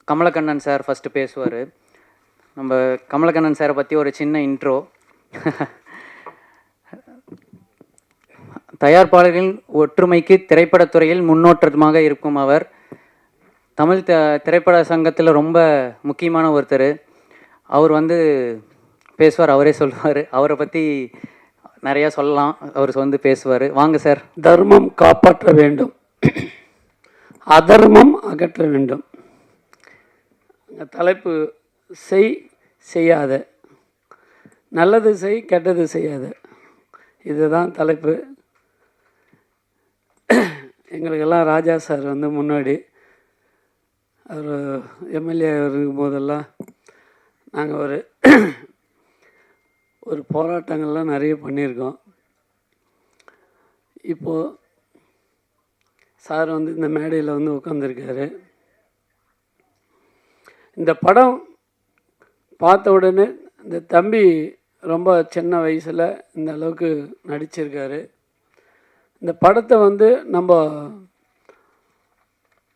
Kamalakannan sir first பேசுவார். நம்ம கமலக்கண்ணன் சாரை பற்றி ஒரு சின்ன இன்ட்ரோ. தயாரிப்பாளர்களின் ஒற்றுமைக்கு திரைப்படத்துறையில் முன்னோட்டமாக இருக்கும் அவர். தமிழ் திரைப்பட சங்கத்தில் ரொம்ப முக்கியமான ஒருத்தர். அவர் பேசுவார், அவரே சொல்லுவார். அவரை பற்றி நிறையா சொல்லலாம், அவர் பேசுவார். வாங்க சார். தர்மம் காப்பாற்ற வேண்டும், அதர்மம் அகற்ற வேண்டும். தலைப்பு செய்யாத, நல்லது செய் கெட்டது செய்யாத, இதுதான் தலைப்பு. எங்களுக்கெல்லாம் ராஜா சார் முன்னாடி அவர் எம்எல்ஏ இருக்கும் போதெல்லாம் நாங்கள் ஒரு போராட்டங்கள்லாம் நிறைய பண்ணியிருக்கோம். இப்போது சார் இந்த மேடையில் உட்காந்துருக்காரு. இந்த படம் பார்த்த உடனே இந்த தம்பி ரொம்ப சின்ன வயசில் இந்த அளவுக்கு நடிச்சிருக்காரு. இந்த படத்தை நம்ம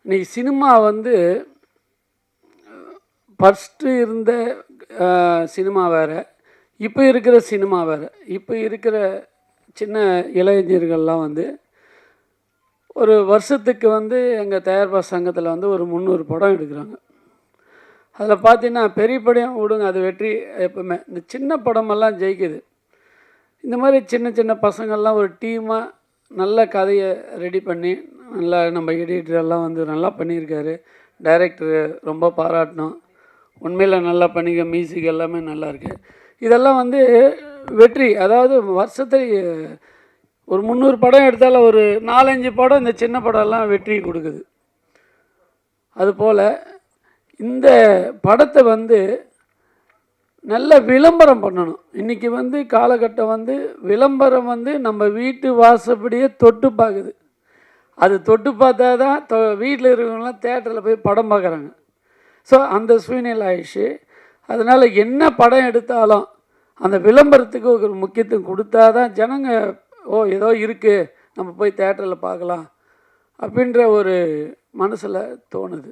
இன்னைக்கு சினிமா ஃபஸ்ட்டு இருந்த சினிமா வேறு, இப்போ இருக்கிற சினிமா வேறு. இப்போ இருக்கிற சின்ன இளைஞர்கள்லாம் ஒரு வருஷத்துக்கு எங்கள் தயாரிப்பாளர் சங்கத்தில் ஒரு 300 படம் எடுக்கிறாங்க. அதில் பார்த்தீங்கன்னா பெரிய படம் விடுங்க, அது வெற்றி எப்பவுமே. இந்த சின்ன படமெல்லாம் ஜெயிக்குது. இந்த மாதிரி சின்ன சின்ன பசங்கள்லாம் ஒரு டீமாக நல்ல கதையை ரெடி பண்ணி நல்லா நம்ம எடிட்டரெல்லாம் நல்லா பண்ணியிருக்காரு. டைரக்டரு ரொம்ப பாராட்டணும். உண்மையில் நல்லா பண்ணிக்க, மியூசிக் எல்லாமே நல்லா இருக்குது. இதெல்லாம் வெற்றி. அதாவது வருஷத்துக்கு ஒரு 300 படம் எடுத்தாலும் ஒரு 4-5 படம் இந்த சின்ன படம்லாம் வெற்றி கொடுக்குது. அதுபோல் இந்த படத்தை நல்ல விளம்பரம் பண்ணணும். இன்றைக்கி காலகட்டம் விளம்பரம் நம்ம வீட்டு வாசப்படியே தொட்டு பார்க்குது. அது தொட்டு பார்த்தா தான் வீட்டில் இருக்கிறவங்களாம் தேட்டரில் போய் படம் பார்க்குறாங்க. ஸோ அந்த சூழ்நிலை ஆயிடுச்சு. அதனால் என்ன படம் எடுத்தாலும் அந்த விளம்பரத்துக்கு ஒரு முக்கியத்துவம் கொடுத்தா தான் ஜனங்க ஏதோ இருக்குது நம்ம போய் தேட்டரில் பார்க்கலாம் அப்படின்ற ஒரு மனசில் தோணுது.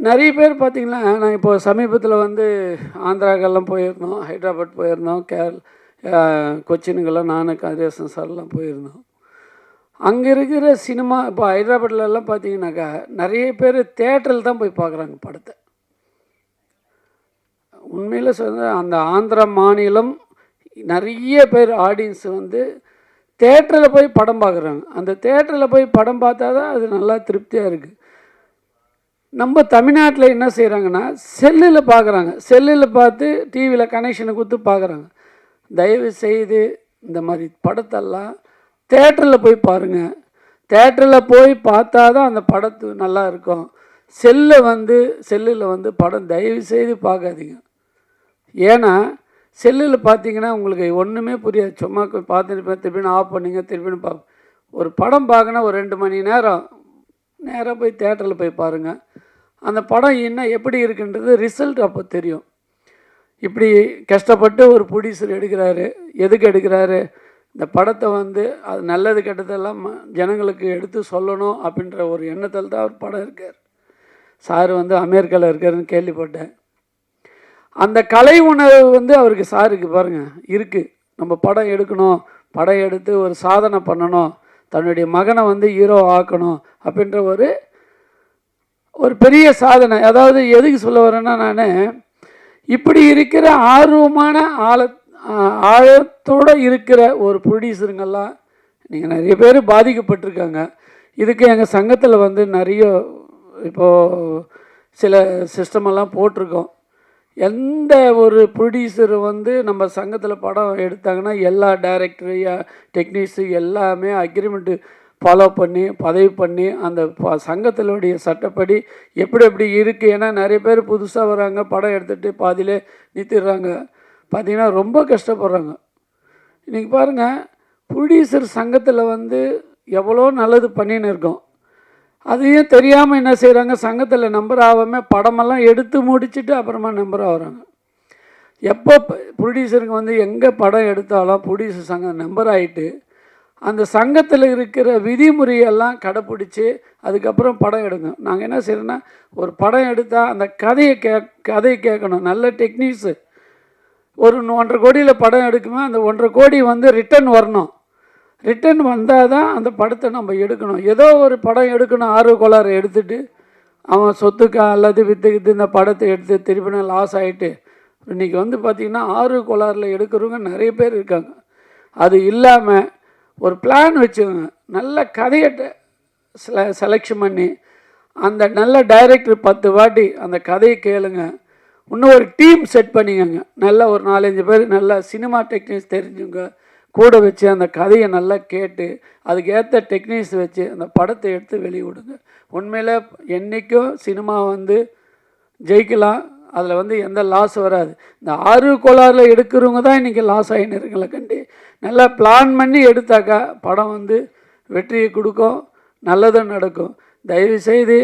நிறைய பேர் பார்த்திங்கன்னா, நாங்கள் இப்போ சமீபத்தில் ஆந்திராக்கெல்லாம் போயிருந்தோம், ஹைதராபாத் போயிருந்தோம், கொச்சினுக்கெல்லாம் நானும் கதிரேசன் சார்லாம் போயிருந்தோம். அங்கே இருக்கிற சினிமா இப்போ ஹைதராபாத்லலாம் பார்த்திங்கனாக்கா நிறைய பேர் தேட்டரில் தான் போய் பார்க்குறாங்க படத்தை. உண்மையில் அந்த ஆந்திரா மாநிலம் நிறைய பேர் ஆடியன்ஸ் தேட்டரில் போய் படம் பார்க்குறாங்க. அந்த தேட்டரில் போய் படம் பார்த்தா தான் அது நல்லா திருப்தியாக இருக்குது. நம்ம தமிழ்நாட்டில் என்ன செய்கிறாங்கன்னா, செல்லில் பார்க்குறாங்க. செல்லில் பார்த்து டிவியில் கனெக்ஷனை கொடுத்து பார்க்குறாங்க. தயவு செய்து இந்த மாதிரி படத்தெல்லாம் தேட்டரில் போய் பாருங்கள். தேட்டரில் போய் பார்த்தா தான் அந்த படத்து நல்லா இருக்கும். செல்லில் படம் தயவு செய்து பார்க்காதீங்க. ஏன்னா செல்லில் பார்த்தீங்கன்னா உங்களுக்கு ஒன்றுமே புரியாது. சும்மா பார்த்துருப்பேன், திருப்பின்னு ஆஃப் பண்ணிங்க, திருப்பின்னு பார்ப்போம். ஒரு படம் பார்க்கணும், ஒரு 2 மணி நேரம் நேராக போய் தேட்டரில் போய் பாருங்கள். அந்த படம் எப்படி இருக்குன்றது ரிசல்ட் அப்போ தெரியும். இப்படி கஷ்டப்பட்டு ஒரு ப்ரொடியூசர் எடுக்கிறாரு. எதுக்கு எடுக்கிறாரு? இந்த படத்தை அது நல்லது கெட்டதெல்லாம் ஜனங்களுக்கு எடுத்து சொல்லணும் அப்படின்ற ஒரு எண்ணத்தில் தான் அவர் படம் இருக்கார். சார் அமெரிக்காவில் இருக்காருன்னு கேள்விப்பட்டேன். அந்த கலை உணர்வு அவருக்கு சாருக்கு பாருங்கள் இருக்குது. நம்ம படம் எடுக்கணும், படம் எடுத்து ஒரு சாதனை பண்ணணும், தன்னுடைய மகனை ஹீரோ ஆக்கணும் அப்படின்ற ஒரு பெரிய சாதனை. அதாவது எதுக்கு சொல்ல வரேன்னா, நான் இப்படி இருக்கிற ஆர்வமான ஆழத்தோடு இருக்கிற ஒரு ப்ரொடியூசருங்கெல்லாம் நீங்கள் நிறைய பேர் பாதிக்கப்பட்டிருக்காங்க. இதுக்கு எங்கள் சங்கத்தில் நிறைய இப்போது சில சிஸ்டமெல்லாம் போட்டிருக்கோம். எந்த ஒரு ப்ரொடியூசர் நம்ம சங்கத்தில் படம் எடுத்தாங்கன்னா எல்லா டைரக்டரு டெக்னீஷியன் எல்லாமே அக்ரிமெண்ட்டு ஃபாலோ பண்ணி பதவி பண்ணி அந்த சங்கத்தினுடைய சட்டப்படி எப்படி இருக்குது. ஏன்னா நிறைய பேர் புதுசாக வராங்க, படம் எடுத்துகிட்டு பாதியிலே நிறுத்திடுறாங்க. பார்த்திங்கன்னா ரொம்ப கஷ்டப்படுறாங்க. இன்றைக்கி பாருங்கள், ப்ரொடியூசர் சங்கத்தில் எவ்வளோ நல்லது பண்ணின்னு இருக்கோம். அதையும் தெரியாமல் என்ன செய்கிறாங்க, சங்கத்தில் நம்பர் ஆகாமல் படமெல்லாம் எடுத்து முடிச்சுட்டு அப்புறமா நம்பர் ஆகிறாங்க. எப்போ ப்ரொடியூசருங்க எங்கே படம் எடுத்தாலும் ப்ரொடியூசர் சங்கம் நம்பர் ஆகிட்டு அந்த சங்கத்தில் இருக்கிற விதிமுறையெல்லாம் கடைப்பிடிச்சி அதுக்கப்புறம் படம் எடுங்க. நாங்கள் என்ன செய்யறோன்னா, ஒரு படம் எடுத்தால் அந்த கதையை கேட்கணும். நல்ல டெக்னீக்ஸு. ஒரு 1.5 கோடியில் படம் எடுக்குமே, அந்த 1.5 கோடி வந்து ரிட்டர்ன் வரணும். ரிட்டர்ன் வந்தால் தான் அந்த படத்தை நம்ம எடுக்கணும். ஏதோ ஒரு படம் எடுக்கணும், ஆர்வ கோளாறு எடுத்துகிட்டு அவன் சொத்துக்கா அல்லது விற்றுக்கிட்டு இந்த படத்தை எடுத்து திருப்பினா லாஸ் ஆகிட்டு இன்றைக்கி வந்து பார்த்திங்கன்னா ஆர்வ கோளாறில் எடுக்கிறவங்க நிறைய பேர் இருக்காங்க. அது இல்லாமல் ஒரு பிளான் வச்சுக்கோங்க. நல்ல கதையை செலெக்ஷன் பண்ணி அந்த நல்ல டைரக்டர் 10 வாட்டி அந்த கதையை கேளுங்க. இன்னும் ஒரு டீம் செட் பண்ணிக்கோங்க. நல்ல ஒரு 4-5 பேர் நல்ல சினிமா டெக்னிக்ஸ் தெரிஞ்சுங்க கூட வச்சு அந்த கதையை நல்லா கேட்டு அதுக்கு ஏற்ற டெக்னிக்ஸ் வச்சு அந்த படத்தை எடுத்து வெளியிடுங்க. உண்மையில் என்றைக்கும் சினிமா வந்து ஜெயிக்கலாம். அதில் வந்து எந்த லாஸ் வராது. இந்த ஆர்வ கோளாறில் எடுக்கிறவங்க தான் இன்றைக்கி லாஸ் ஆகின்னு இருக்குங்கள கண்டி. நல்லா பிளான் பண்ணி எடுத்தாக்கா படம் வந்து வெற்றியை கொடுக்கும், நல்லதும் நடக்கும். தயவுசெய்து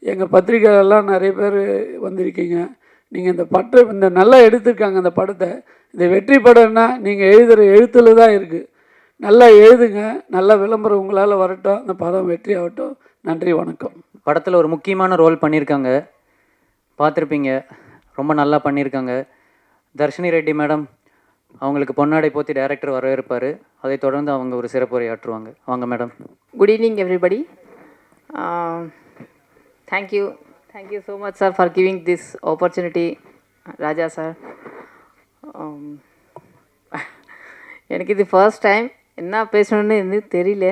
எங்கள் பத்திரிக்கையெல்லாம் நிறைய பேர் வந்திருக்கீங்க. நீங்கள் இந்த நல்லா எடுத்திருக்காங்க அந்த படத்தை. இந்த வெற்றி படம்னா நீங்கள் எழுதுகிற எழுத்துல தான் இருக்குது. நல்லா எழுதுங்க, நல்ல விளம்பரம் உங்களால் வரட்டும், அந்த படம் வெற்றி ஆகட்டும். நன்றி, வணக்கம். படத்தில் ஒரு முக்கியமான ரோல் பண்ணியிருக்காங்க, பார்த்துருப்பீங்க. ரொம்ப நல்லா பண்ணியிருக்காங்க. தர்ஷினி ரெட்டி மேடம் அவங்களுக்கு பொன்னாடை போத்தி டைரக்டர் வரவேற்பார். அதை தொடர்ந்து அவங்க ஒரு சிறப்புரை ஆற்றுவாங்க. வாங்க madam. Good evening, everybody. Thank you so much, sir, for giving this opportunity, Raja sir. எனக்கு இது ஃபர்ஸ்ட் டைம், என்ன பேசணுன்னு எனக்கு தெரியல.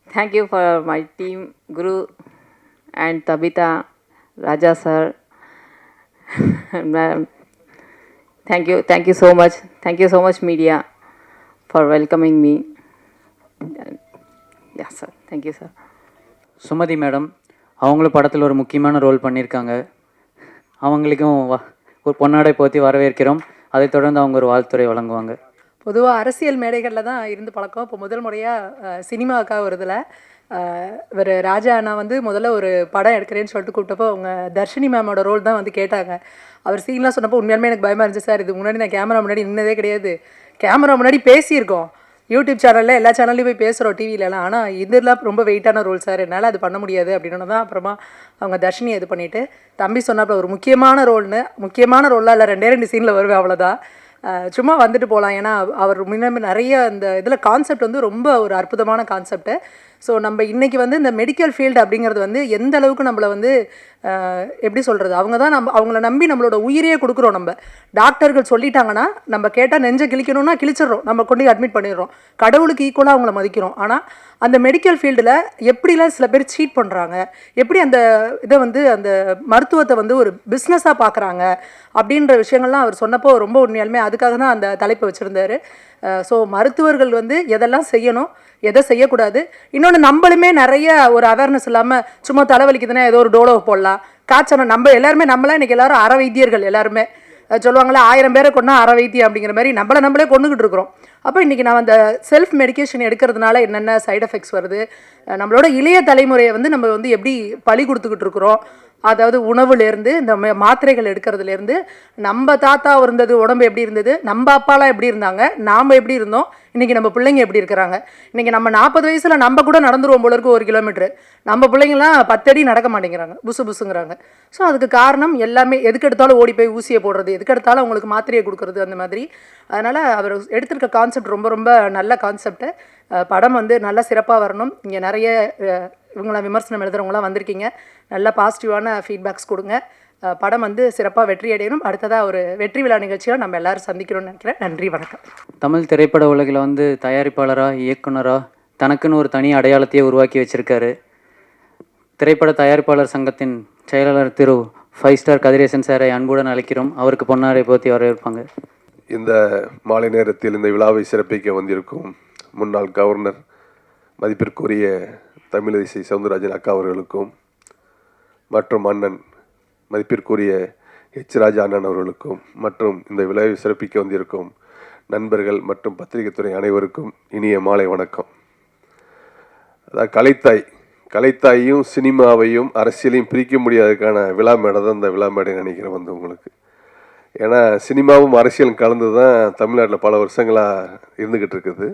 Thank you for my team, Guru and Tabitha, Raja sir. Thank you so much media for welcoming me. Yeah sir, thank you sir. Sumathi madam அவங்களும் படத்தில் ஒரு முக்கியமான role பண்ணியிருக்காங்க. அவங்களுக்கும் ஒரு பொன்னாடை போத்தி வரவேற்கிறோம். அதை தொடர்ந்து அவங்க ஒரு வாழ்த்துரை வழங்குவாங்க. பொதுவாக அரசியல் மேடைகளில் தான் இருந்து பழக்கம். இப்போ முதல் முறையாக சினிமாவுக்காக வருதில் இவர் ராஜா அண்ணா வந்து முதல்ல ஒரு படம் எடுக்கிறேன்னு சொல்லிட்டு கூப்பிட்டப்போ அவங்க தர்ஷினி மேமோட ரோல் தான் வந்து கேட்டாங்க. அவர் சீன்லாம் சொன்னப்போ உண்மையாலுமே எனக்கு பயமாக இருந்துச்சு. சார் இது முன்னாடி நான் கேமரா முன்னாடி நின்னதே கிடையாது. கேமரா முன்னாடி பேசியிருக்கோம், யூடியூப் சேனலில் எல்லா சேனல்லையும் போய் பேசுகிறோம், டிவிலலாம். ஆனால் இதெல்லாம் ரொம்ப வெயிட்டான ரோல் சார், என்னால் அது பண்ண முடியாது அப்படின்னு தான் அப்புறமா அவங்க தர்ஷினி இது பண்ணிவிட்டு தம்பி சொன்னாப்புல ஒரு முக்கியமான ரோல்லாம் இல்லை, 2 சீனில் வருவேன் அவ்வளோதான், சும்மா வந்துட்டு போகலாம். ஏன்னா அவர் முன்னாடி நிறைய இந்த இதில் கான்செப்ட் வந்து ரொம்ப ஒரு அற்புதமான கான்செப்ட்டு. ஸோ நம்ம இன்றைக்கி வந்து இந்த மெடிக்கல் ஃபீல்டு அப்படிங்கிறது வந்து எந்த அளவுக்கு நம்மளை வந்து எப்படி சொல்கிறது, அவங்க தான் அவங்கள நம்பி நம்மளோட உயிரையே கொடுக்குறோம். நம்ம டாக்டர்கள் சொல்லிட்டாங்கன்னா நம்ம கேட்டால் நெஞ்சை கிழிக்கணும்னா கிழிச்சிடுறோம், நம்ம கொண்டு அட்மிட் பண்ணிடுறோம், கடவுளுக்கு ஈக்குவலாக அவங்கள மதிக்கிறோம். ஆனால் அந்த மெடிக்கல் ஃபீல்டில் எப்படிலாம் சில பேர் சீட் பண்ணுறாங்க, எப்படி அந்த இதை வந்து அந்த மருத்துவத்தை வந்து ஒரு பிஸ்னஸாக பார்க்குறாங்க அப்படின்ற விஷயங்கள்லாம் அவர் சொன்னப்போ ரொம்ப உண்மையாலுமே அதுக்காக தான் அந்த தலைப்பை வச்சுருந்தார். ஸோ மருத்துவர்கள் வந்து எதெல்லாம் செய்யணும், எதை செய்யக்கூடாது. இன்னொன்று நம்மளுமே நிறைய ஒரு அவேர்னஸ் இல்லாமல் சும்மா தலைவலிக்குதுன்னா ஏதோ ஒரு டோலோ போடலாம், காய்ச்சணும். நம்ம எல்லாருமே நம்மளாம் இன்றைக்கி எல்லோரும் அற வைத்தியர்கள் எல்லாருமே சொல்லுவாங்களே, 1000 பேரை கொண்டா அற வைத்தியம் அப்படிங்கிற மாதிரி நம்மளே கொண்டுக்கிட்டு இருக்கிறோம். அப்போ இன்றைக்கி நான் அந்த செல்ஃப் மெடிக்கேஷன் எடுக்கிறதுனால என்னென்ன சைட் எஃபெக்ட்ஸ் வருது, நம்மளோட இளைய தலைமுறையை வந்து நம்ம வந்து எப்படி பலி கொடுத்துக்கிட்டு இருக்கிறோம், அதாவது உணவுலேருந்து இந்த மாத்திரைகள் எடுக்கிறதுலேருந்து நம்ம தாத்தா இருந்தது உடம்பு எப்படி இருந்தது, நம்ம அப்பாலாம் எப்படி இருந்தாங்க, நாம் எப்படி இருந்தோம், இன்றைக்கி நம்ம பிள்ளைங்க எப்படி இருக்கிறாங்க. இன்றைக்கி நம்ம 40 வயசில் நம்ம கூட நடந்துருவோம் போல இருக்கு 1 கிலோமீட்ரு, நம்ம பிள்ளைங்களாம் 10 அடி நடக்க மாட்டேங்கிறாங்க, புசுங்கிறாங்க. ஸோ அதுக்கு காரணம் எல்லாமே எதுக்கு எடுத்தாலும் ஓடி போய் ஊசியை போடுறது, எதுக்கு எடுத்தாலும் அவங்களுக்கு மாத்திரையை கொடுக்குறது, அந்த மாதிரி. அதனால் அவர் எடுத்திருக்க கான்செப்ட் ரொம்ப ரொம்ப நல்ல கான்செப்ட்டு. படம் வந்து நல்லா சிறப்பாக வரணும். இங்கே நிறைய இவங்களாம் விமர்சனம் எழுதுறவங்களாம் வந்திருக்கீங்க, நல்ல பாசிட்டிவான ஃபீட்பேக்ஸ் கொடுங்க. படம் வந்து சிறப்பாக வெற்றி அடையணும். அடுத்ததாக ஒரு வெற்றி விழா நிகழ்ச்சியாக நம்ம எல்லோரும் சந்திக்கிறோம்னு நினைக்கிறேன். நன்றி, வணக்கம். தமிழ் திரைப்பட உலகில் வந்து தயாரிப்பாளராக, இயக்குனராக தனக்குன்னு ஒரு தனி அடையாளத்தையே உருவாக்கி வச்சுருக்காரு. திரைப்பட தயாரிப்பாளர் சங்கத்தின் செயலாளர் திரு 5 ஸ்டார் கதிரேசன் சாரை அன்புடன் அழைக்கிறோம். அவருக்கு பொன்னாரை போத்தி வரவேற்பாங்க. இந்த மாலை நேரத்தில் இந்த விழாவை சிறப்பிக்க வந்திருக்கும் முன்னாள் கவர்னர் மதிப்பிற்குரிய தமிழிசை சவுந்தரராஜன் அக்கா அவர்களுக்கும் மற்றும் அண்ணன் மதிப்பிற்குரிய எச் ராஜா அண்ணன் அவர்களுக்கும் மற்றும் இந்த விழாவை சிறப்பிக்க வந்திருக்கும் நண்பர்கள் மற்றும் பத்திரிகை துறை அனைவருக்கும் இனிய மாலை வணக்கம். அதாவது கலைத்தாயும் சினிமாவையும் அரசியலையும் பிரிக்க முடியாததுக்கான விழா மேடை தான் இந்த விழா மேடை நினைக்கிறேன் வந்து உங்களுக்கு. ஏன்னா சினிமாவும் அரசியலும் கலந்து தான் தமிழ்நாட்டில் பல வருஷங்களாக இருந்துக்கிட்டு இருக்குது.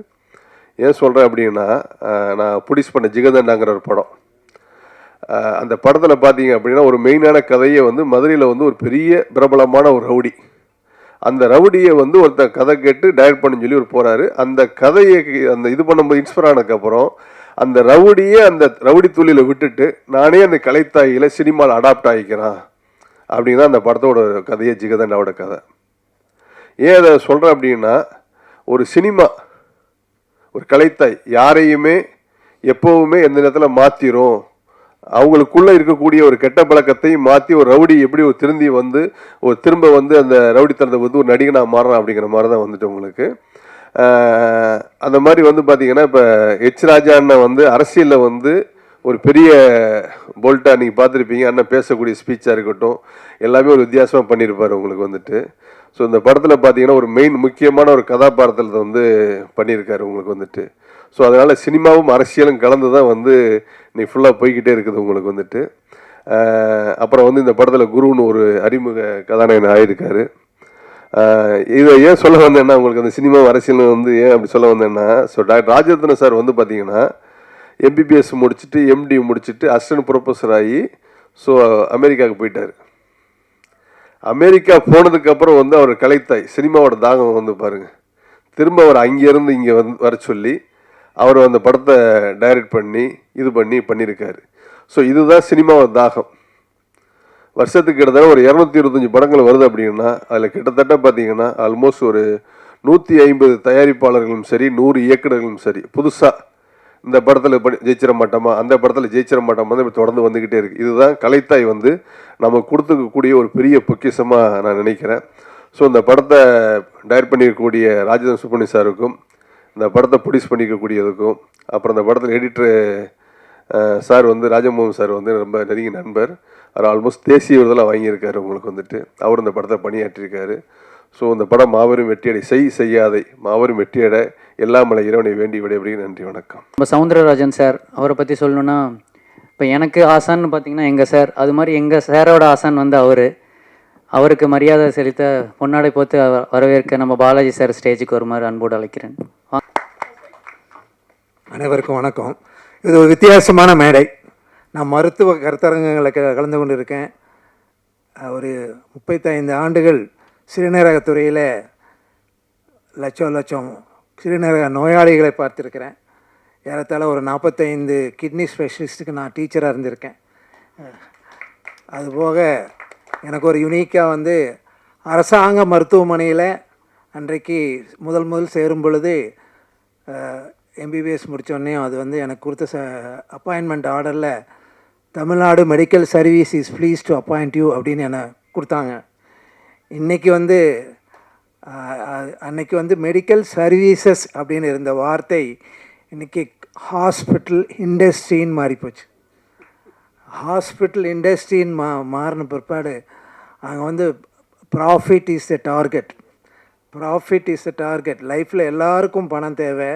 ஏன் சொல்கிறேன் அப்படின்னா, நான் ப்ரொடியூஸ் பண்ண ஜிகதண்டாங்கிற ஒரு படம், அந்த படத்தில் பார்த்தீங்க அப்படின்னா ஒரு மெயினான கதையை வந்து மதுரையில் வந்து ஒரு பெரிய பிரபலமான ஒரு ரவுடி, அந்த ரவுடியை வந்து ஒருத்தர் கதை கேட்டு டைரக்ட் பண்ண சொல்லி ஒரு போகிறாரு. அந்த கதையை அந்த இது பண்ணும்போது இன்ஸ்பயர் ஆனதுக்கப்புறம் அந்த ரவுடியை அந்த ரவுடி தொழிலை விட்டுட்டு நானே அந்த கலைத்தாயில சினிமாவில் அடாப்ட் ஆகிக்கிறேன் அப்படின்னு தான் அந்த படத்தோட கதையே ஜிகதண்டாவோட கதை. ஏன் அதை சொல்கிறேன் அப்படின்னா, ஒரு சினிமா ஒரு கலைத்தாய் யாரையுமே எப்போவுமே எந்த நேரத்தில் மாற்றிடும். அவங்களுக்குள்ளே இருக்கக்கூடிய ஒரு கெட்ட பழக்கத்தை மாற்றி ஒரு ரவுடி எப்படி ஒரு திரும்பி வந்து ஒரு திரும்ப வந்து அந்த ரவுடித்தனத்தை வந்து ஒரு நடிகனாக மாறலாம் அப்படிங்கிற மாதிரி தான் வந்துட்டு உங்களுக்கு. அந்த மாதிரி வந்து பார்த்தீங்கன்னா, இப்போ எச் ராஜா அண்ணன் வந்து அரசியலில் வந்து ஒரு பெரிய போல்ட்டாக நீங்கள் பார்த்துருப்பீங்க. அண்ணன் பேசக்கூடிய ஸ்பீச்சாக இருக்கட்டும் எல்லாமே ஒரு வித்தியாசமாக பண்ணியிருப்பார் உங்களுக்கு வந்துட்டு. ஸோ இந்த படத்தில் பார்த்தீங்கன்னா ஒரு மெயின் முக்கியமான ஒரு கதாபாத்திரத்தை வந்து பண்ணியிருக்காரு உங்களுக்கு வந்துட்டு. ஸோ அதனால் சினிமாவும் அரசியலும் கலந்து தான் வந்து நீ ஃபுல்லாக போய்கிட்டே இருக்குது உங்களுக்கு வந்துட்டு. அப்புறம் வந்து இந்த படத்தில் குருன்னு ஒரு அறிமுக கதாநாயகன் ஆகியிருக்காரு. இதை ஏன் சொல்ல வந்தேன்னா, உங்களுக்கு அந்த சினிமாவும் அரசியலும் வந்து ஏன் அப்படி சொல்ல வந்தேன்னா, ஸோ டாக்டர் ராஜரத்ன சார் வந்து பார்த்தீங்கன்னா எம்பிபிஎஸ் முடிச்சுட்டு எம்டி முடிச்சுட்டு அசிஸ்டன்ட் ப்ரொஃபஸர் ஆகி ஸோ அமெரிக்காவுக்கு போயிட்டார். அமெரிக்கா போனதுக்கப்புறம் வந்து அவர் கலைத்தாய் சினிமாவோட தாகம் வந்து பாருங்கள், திரும்ப அவர் அங்கேருந்து இங்கே வந்து வர சொல்லி அவர் அந்த படத்தை டைரக்ட் பண்ணி இது பண்ணியிருக்காரு. ஸோ இதுதான் சினிமாவோட தாகம். வருஷத்துக்கு கிட்டத்தட்ட ஒரு 225 படங்கள் வருது அப்படின்னா அதில் கிட்டத்தட்ட பார்த்தீங்கன்னா ஆல்மோஸ்ட் ஒரு 150 தயாரிப்பாளர்களும் சரி 100 இயக்குநர்களும் சரி புதுசாக இந்த படத்தில் ஜெயிச்சிட மாட்டோமா அந்த படத்தில் ஜெயிச்சிட மாட்டோமா தான் இப்போ தொடர்ந்து வந்துக்கிட்டே இருக்குது. இதுதான் கலைத்தாய் வந்து நம்ம கொடுத்துக்கக்கூடிய ஒரு பெரிய பொக்கிஷமாக நான் நினைக்கிறேன். ஸோ இந்த படத்தை டைரக்ட் பண்ணியிருக்கக்கூடிய ராஜேந்திரன் சுப்ரமணியம் சாருக்கும், இந்த படத்தை ப்ரொடியூஸ் பண்ணிக்கக்கூடியதுக்கும், அப்புறம் இந்த படத்தில் எடிட்டர் சார் வந்து ராஜமோகன் சார் வந்து ரொம்ப நெருங்கிய நண்பர். அவர் ஆல்மோஸ்ட் தேசிய விருதெல்லாம் வாங்கியிருக்காரு உங்களுக்கு வந்துட்டு. அவர் இந்த படத்தை பணியாற்றியிருக்காரு. ஸோ இந்த படம் மாபெரும் வெற்றியடை, செய்யாதை மாபெரும் வெற்றியடை, எல்லாமலை இறைவனை வேண்டி விடைபெறுகிறேன். நன்றி, வணக்கம். நம்ம சவுந்தரராஜன் சார் அவரை பற்றி சொல்லணுன்னா, இப்போ எனக்கு ஆசான்னு பார்த்தீங்கன்னா எங்கள் சார், அது மாதிரி எங்கள் சாரோட ஆசான் வந்து அவருக்கு மரியாதை செலுத்த பொன்னாடை போத்து வரவேற்க நம்ம பாலாஜி சார் ஸ்டேஜுக்கு வருமாறு அன்போடு அழைக்கிறேன். அனைவருக்கும் வணக்கம். இது ஒரு வித்தியாசமான மேடை. நான் மருத்துவ கருத்தரங்கங்களை கலந்து கொண்டு இருக்கேன். ஒரு 35 ஆண்டுகள் சிறுநீரகத்துறையில் லட்சம் சிறுநீரக நோயாளிகளை பார்த்துருக்கிறேன். ஏறத்தாழ ஒரு 45 கிட்னி ஸ்பெஷலிஸ்ட்டுக்கு நான் டீச்சராக இருந்திருக்கேன். அதுபோக எனக்கு ஒரு யுனிக்காக வந்து அரசாங்க மருத்துவமனையில் அன்றைக்கு முதல் சேரும் பொழுது எம்பிபிஎஸ் முடித்தோடனே அது வந்து எனக்கு கொடுத்த அப்பாயின்மெண்ட் ஆர்டரில் Tamil Nadu medical service is please to appoint you அப்படின்னு என்னை கொடுத்தாங்க. இன்றைக்கி வந்து அன்னைக்கு வந்து மெடிக்கல் சர்வீசஸ் அப்படின்னு இருந்த வார்த்தை இன்றைக்கி ஹாஸ்பிட்டல் இண்டஸ்ட்ரின்னு மாறிப்போச்சு. ஹாஸ்பிட்டல் இண்டஸ்ட்ரின்னு மாறின பிற்பாடு அங்கே வந்து profit is the target. Profit is the target. லைஃப்பில் எல்லாருக்கும் பணம் தேவை.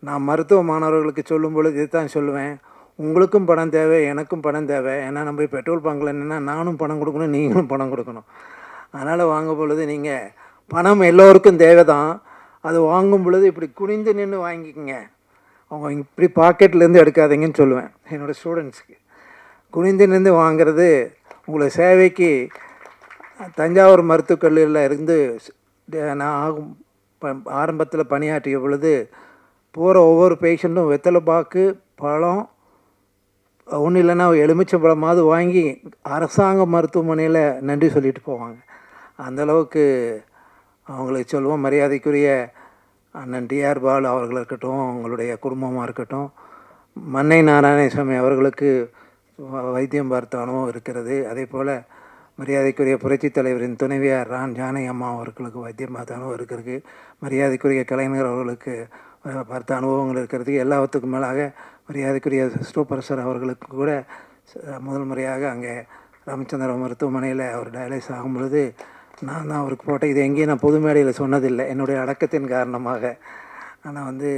நான் மருத்துவ மாணவர்களுக்கு சொல்லும் பொழுது இது தான் சொல்லுவேன், உங்களுக்கும் பணம் தேவை, எனக்கும் பணம் தேவை. ஏன்னா நம்ம பெட்ரோல் பங்கில் என்னென்னா நானும் பணம் கொடுக்கணும், நீங்களும் பணம் கொடுக்கணும். அதனால் வாங்கும் பொழுது நீங்கள் பணம் எல்லோருக்கும் தேவை தான். அது வாங்கும் பொழுது இப்படி குனிந்து நின்று வாங்கிக்கோங்க. அவங்க இப்படி பாக்கெட்லேருந்து எடுக்காதீங்கன்னு சொல்லுவேன் என்னோடய ஸ்டூடெண்ட்ஸுக்கு. குனிந்து நின்று வாங்கிறது உங்களை சேவைக்கு. தஞ்சாவூர் மருத்துவக் கல்லூரியில் இருந்து நான் ஆரம்பத்தில் பணியாற்றிய பொழுது போகிற ஒவ்வொரு பேஷண்ட்டும் வெத்தலை பாக்கு, பழம், ஒன்றும் இல்லைன்னா எலுமிச்சம்பழமாவது வாங்கி அரசாங்க மருத்துவமனையில் நன்றி சொல்லிட்டு போவாங்க. அந்தளவுக்கு அவங்களுக்கு சொல்லுவோம். மரியாதைக்குரிய அண்ணன் டிஆர் பாலு அவர்கள் இருக்கட்டும், அவங்களுடைய குடும்பமாக இருக்கட்டும், மன்னை நாராயணசாமி அவர்களுக்கு வைத்தியம் பார்த்த அனுபவம் இருக்கிறது. அதே போல் மரியாதைக்குரிய புரட்சித் தலைவரின் துணைவியார் ரான் ஜானகி அம்மா அவர்களுக்கு வைத்தியம் பார்த்த அனுபவம் இருக்கிறது. மரியாதைக்குரிய கலைஞர் அவர்களுக்கு பார்த்த அனுபவங்கள் இருக்கிறது. எல்லாத்துக்கும் மேலாக மரியாதைக்குரிய சூப்பர் சார் அவர்களுக்கு கூட முதல் முறையாக அங்கே ராமச்சந்திர மருத்துவமனையில் அவர் டயலைஸ் ஆகும் பொழுது நான் தான் அவருக்கு போட்டேன். இது எங்கேயும் நான் பொது மேடையில் சொன்னதில்லை, என்னுடைய அடக்கத்தின் காரணமாக. ஆனால் வந்து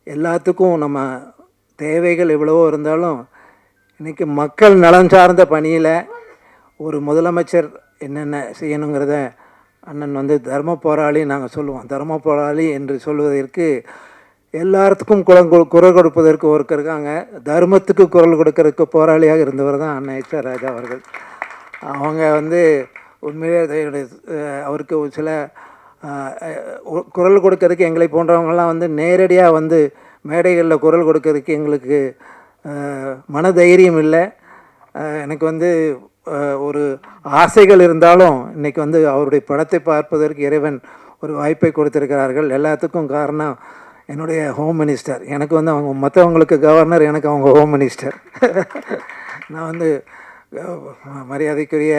எல்லாத்துக்கும் நம்ம தேவைகள் எவ்வளவோ இருந்தாலும் இன்றைக்கி மக்கள் நலன் சார்ந்த பணியில் ஒரு முதலமைச்சர் என்னென்ன செய்யணுங்கிறத அண்ணன் வந்து தர்ம போராளி நாங்கள் சொல்லுவோம். தர்ம போராளி என்று சொல்வதற்கு எல்லாத்துக்கும் குரல் கொடுப்பதற்கு ஒருத்தர் இருக்காங்க. தர்மத்துக்கு குரல் கொடுக்கறதுக்கு போராளியாக இருந்தவர் தான் அண்ணன் எச்.ஆர். ராஜா அவர்கள். அவங்க வந்து உண்மையிலே அவருக்கு ஒரு சில குரல் கொடுக்கறதுக்கு எங்களை போன்றவங்கெல்லாம் வந்து நேரடியாக வந்து மேடைகளில் குரல் கொடுக்கறதுக்கு எங்களுக்கு மனதைரியம் இல்லை. எனக்கு வந்து ஒரு ஆசைகள் இருந்தாலும் இன்றைக்கி வந்து அவருடைய படத்தை பார்ப்பதற்கு இறைவன் ஒரு வாய்ப்பை கொடுத்திருக்கிறார்கள். எல்லாத்துக்கும் காரணம் என்னுடைய ஹோம் மினிஸ்டர். எனக்கு வந்து அவங்க மற்றவங்களுக்கு கவர்னர், எனக்கு அவங்க ஹோம் மினிஸ்டர். நான் வந்து மரியாதைக்குரிய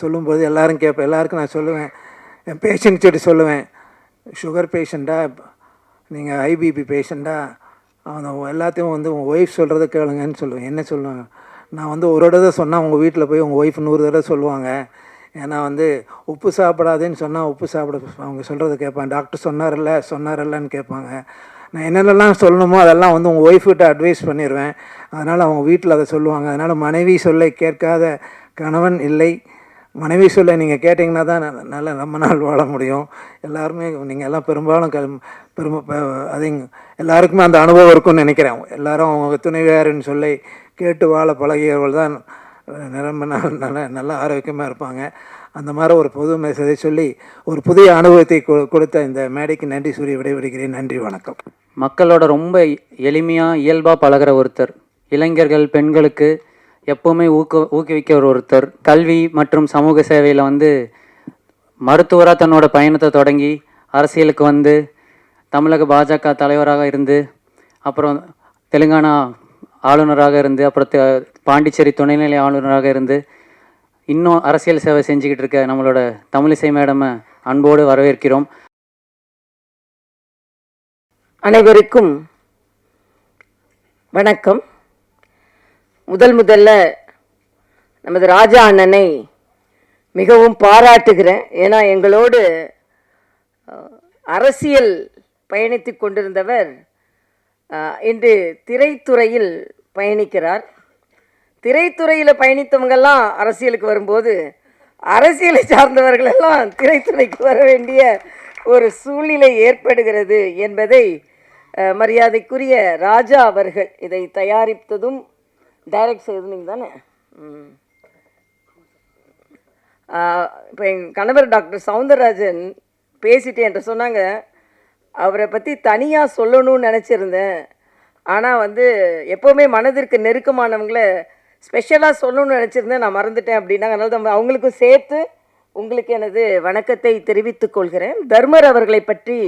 சொல்லும்போது எல்லோரும் கேட்பேன், எல்லாருக்கும் நான் சொல்லுவேன், என் பேஷண்ட்ஸ்கிட்ட சொல்லுவேன், சுகர் பேஷண்ட்டா, நீங்கள் ஐபிபி பேஷண்ட்டா, அவன் எல்லாத்தையும் வந்து உங்கள் ஒய்ஃப் சொல்கிறத கேளுங்கன்னு சொல்லுவேன். என்ன சொல்லுவேன், நான் வந்து ஒரு தடவை சொன்னால் உங்கள் வீட்டில் போய் உங்கள் ஒய்ஃப் 100 தடவை சொல்லுவாங்க. ஏன்னா வந்து உப்பு சாப்பிடாதேன்னு சொன்னால் உப்பு சாப்பிட அவங்க சொல்கிறத கேட்பாங்க. டாக்டர் சொன்னார்லன்னு கேட்பாங்க. நான் என்னென்னலாம் சொல்லணுமோ அதெல்லாம் வந்து உங்கள் ஒய்ஃப்கிட்ட அட்வைஸ் பண்ணிடுவேன். அதனால் அவங்க வீட்டில் அதை சொல்லுவாங்க. அதனால் மனைவி சொல்லை கேட்காத கணவன் இல்லை. மனைவி சொல்ல நீங்கள் கேட்டிங்கன்னா தான் நல்லா ரொம்ப நாள் வாழ முடியும். எல்லாருமே நீங்கள் எல்லாம் பெரும்பாலும் அது எல்லாருக்குமே அந்த அனுபவம் இருக்கும்னு நினைக்கிறேன். எல்லோரும் அவங்க துணைவியாரின் சொல்லை கேட்டு வாழ பழகியவர்கள் தான் நிரம்ப நாள் நல்லா ஆரோக்கியமாக இருப்பாங்க. அந்த மாதிரி ஒரு பொது மெசேஜை சொல்லி ஒரு புதிய அனுபவத்தை கொடுத்த இந்த மேடைக்கு நன்றி கூறி விடைபெறுகிறேன். நன்றி, வணக்கம். மக்களோட ரொம்ப எளிமையாக இயல்பாக பழகிற ஒருத்தர். இளைஞர்கள், பெண்களுக்கு எப்போவுமே ஊக்குவிக்கிற ஒருத்தர். கல்வி மற்றும் சமூக சேவையில் வந்து மருத்துவராக தன்னோட பயணத்தை தொடங்கி அரசியலுக்கு வந்து தமிழக பாஜக தலைவராக இருந்து, அப்புறம் தெலுங்கானா ஆளுநராக இருந்து, அப்புறம் பாண்டிச்சேரி துணைநிலை ஆளுநராக இருந்து, இன்னும் அரசியல் சேவை செஞ்சுக்கிட்டு இருக்க நம்மளோட தமிழிசை மேடமை அன்போடு வரவேற்கிறோம். அனைவருக்கும் வணக்கம். முதல்ல நமது ராஜா அண்ணனை மிகவும் பாராட்டுகிறேன். ஏன்னா எங்களோடு அரசியல் பயணித்து கொண்டிருந்தவர் இன்று திரைத்துறையில் பயணிக்கிறார். திரைத்துறையில் பயணித்தவங்கெல்லாம் அரசியலுக்கு வரும்போது அரசியலை சார்ந்தவர்களெல்லாம் திரைத்துறைக்கு வர வேண்டிய ஒரு சூழ்நிலை ஏற்படுகிறது என்பதை மரியாதைக்குரிய ராஜா அவர்கள் இதை தயாரித்ததும் டைரக்ட் செய்தது நீங்கள் தானே. இப்போ எங்கள் கணவர் டாக்டர் சவுந்தரராஜன் பேசிட்டு என்கிட்ட சொன்னாங்க, அவரை பற்றி தனியாக சொல்லணும்னு நினச்சிருந்தேன், ஆனால் வந்து எப்போவுமே மனதிற்கு நெருக்கமானவங்கள ஸ்பெஷலாக சொல்லணும்னு நினச்சிருந்தேன், நான் மறந்துட்டேன் அப்படின்னாங்க. அதனால தான் அவங்களுக்கும் சேர்த்து உங்களுக்கு எனது வணக்கத்தை தெரிவித்துக் கொள்கிறேன். தர்மர் அவர்களை பற்றி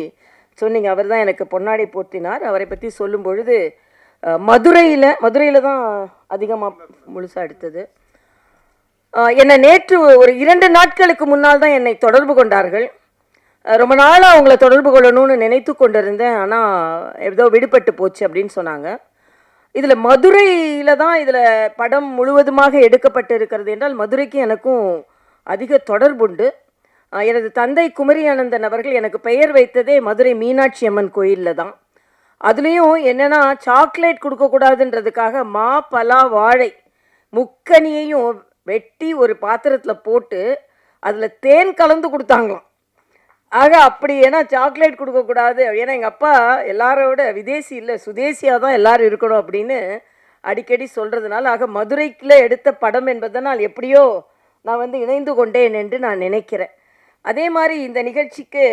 சொன்னீங்க, அவர் தான் எனக்கு பொன்னாடை போற்றினார். அவரை பற்றி சொல்லும் பொழுது மதுரையில் தான் அதிகமாக முழுசாக எடுத்தது. என்னை நேற்று ஒரு 2 நாட்களுக்கு முன்னால் தான் என்னை தொடர்பு கொண்டார்கள். ரொம்ப நாளாக அவங்கள தொடர்பு கொள்ளணும்னு நினைத்து கொண்டிருந்தேன், ஆனால் ஏதோ விடுபட்டு போச்சு அப்படின்னு சொன்னாங்க. இதில் மதுரையில் தான் இதில் படம் முழுவதுமாக எடுக்கப்பட்டு இருக்கிறது என்றால் மதுரைக்கு எனக்கும் அதிக தொடர்புண்டு. எனது தந்தை குமரி ஆனந்தன் அவர்கள் எனக்கு பெயர் வைத்ததே மதுரை மீனாட்சி அம்மன் கோயிலில் தான். அதுலேயும் என்னென்னா சாக்லேட் கொடுக்கக்கூடாதுன்றதுக்காக மா, பலா, வாழை முக்கனியையும் வெட்டி ஒரு பாத்திரத்தில் போட்டு அதில் தேன் கலந்து கொடுத்தாங்களாம். ஆக அப்படி, ஏன்னா சாக்லேட் கொடுக்கக்கூடாது, ஏன்னா எங்கள் அப்பா எல்லாரோட விதேசி இல்லை சுதேசியாக தான் எல்லோரும் இருக்கணும் அப்படின்னு அடிக்கடி சொல்கிறதுனால, ஆக மதுரைக்குள்ளே எடுத்த படம் என்பதனால் எப்படியோ நான் வந்து இணைந்து கொண்டேன் என்று நான் நினைக்கிறேன். அதே மாதிரி இந்த நிகழ்ச்சிக்கு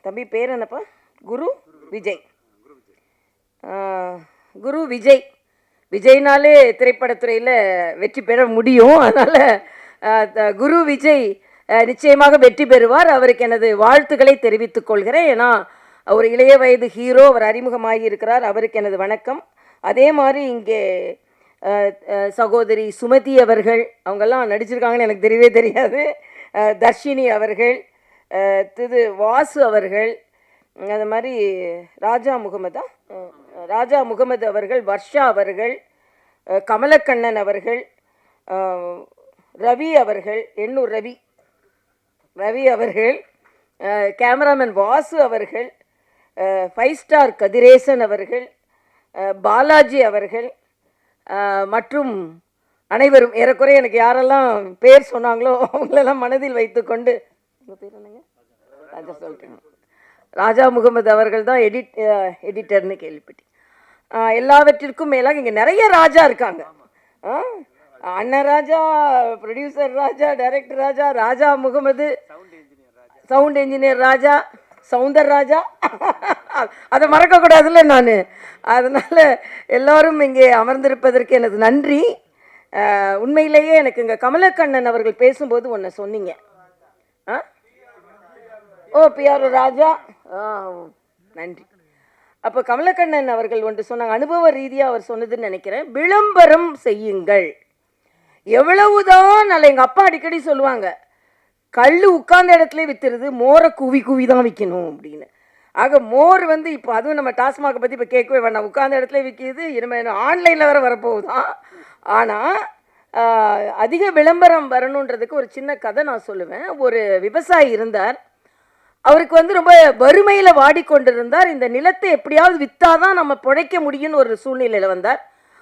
தம்பி பேர் என்னப்பா? குரு விஜய். விஜய்னாலே திரைப்படத்துறையில் வெற்றி பெற முடியும். அதனால் குரு விஜய் நிச்சயமாக வெற்றி பெறுவார். அவருக்கு எனது வாழ்த்துக்களை தெரிவித்துக் கொள்கிறேன். ஏன்னா அவர் இளைய வயது ஹீரோ, அவர் அறிமுகமாகி இருக்கிறார். அவருக்கு எனது வணக்கம். அதே மாதிரி இங்கே சகோதரி சுமதி அவர்கள், அவங்கெல்லாம் நடிச்சிருக்காங்கன்னு எனக்கு தெரியவே தெரியாது. தர்ஷினி அவர்கள், வாசு அவர்கள், அது மாதிரி ராஜா முகமது அவர்கள், வர்ஷா அவர்கள், கமலக்கண்ணன் அவர்கள், ரவி அவர்கள், எண்ணூர் ரவி அவர்கள், கேமராமேன் வாசு அவர்கள், 5 ஸ்டார் கதிரேசன் அவர்கள், பாலாஜி அவர்கள் மற்றும் அனைவரும் ஏறக்குறைய எனக்கு யாரெல்லாம் பேர் சொன்னாங்களோ அவங்களெல்லாம் மனதில் வைத்துக்கொண்டு, உங்கள் பேர் என்னங்க? ராஜா சொல்லிட்டேன். ராஜா முகமது அவர்கள் தான் எடிட்டர்னு கேள்விப்பட்டேன். எல்லாவற்றிற்கும் மேலாக இங்கே நிறைய ராஜா இருக்காங்க. அண்ணன் ராஜா, ப்ரொடியூசர் ராஜா, டைரக்டர் ராஜா, ராஜா முகமது, சவுண்ட் இன்ஜினியர் ராஜா, சவுந்தர் ராஜா, அதை மறக்கக்கூடாதுல்ல நான். அதனால் எல்லோரும் இங்கே அமர்ந்திருப்பதற்கு எனது நன்றி. உண்மையிலேயே எனக்கு இங்கே கமலக்கண்ணன் அவர்கள் பேசும்போது ஒன்று சொன்னீங்க. பிஆர் ராஜா, நன்றி. அப்போ கமலக்கண்ணன் அவர்கள் ஒன்று சொன்னாங்க, அனுபவ ரீதியாக அவர் சொன்னதுன்னு நினைக்கிறேன், விளம்பரம் செய்யுங்கள். எவ்வளவுதான் நல்ல, எங்கள் அப்பா அடிக்கடி சொல்லுவாங்க, கல் உட்கார்ந்த இடத்துல விற்றுருது, மோரை குவி குவி தான் விற்கணும் அப்படின்னு. ஆக மோர் வந்து இப்போ அதுவும் நம்ம டாஸ்மாகை பற்றி இப்போ கேட்கவே வேண்டாம், உட்கார்ந்த இடத்துல விற்கிது, இனிமேல் ஆன்லைனில் வேறு வரப்போகுதான். ஆனால் அதிக விளம்பரம் வரணுன்றதுக்கு ஒரு சின்ன கதை நான் சொல்லுவேன். ஒரு விவசாயி இருந்தார், அவருக்கு வந்து ரொம்ப வறுமையில் வாடிக்கொண்டிருந்தார். இந்த நிலத்தை எப்படியாவது விற்றாதான் நம்ம பிழைக்க முடியும்னு ஒரு சூழ்நிலையில் வந்தார்.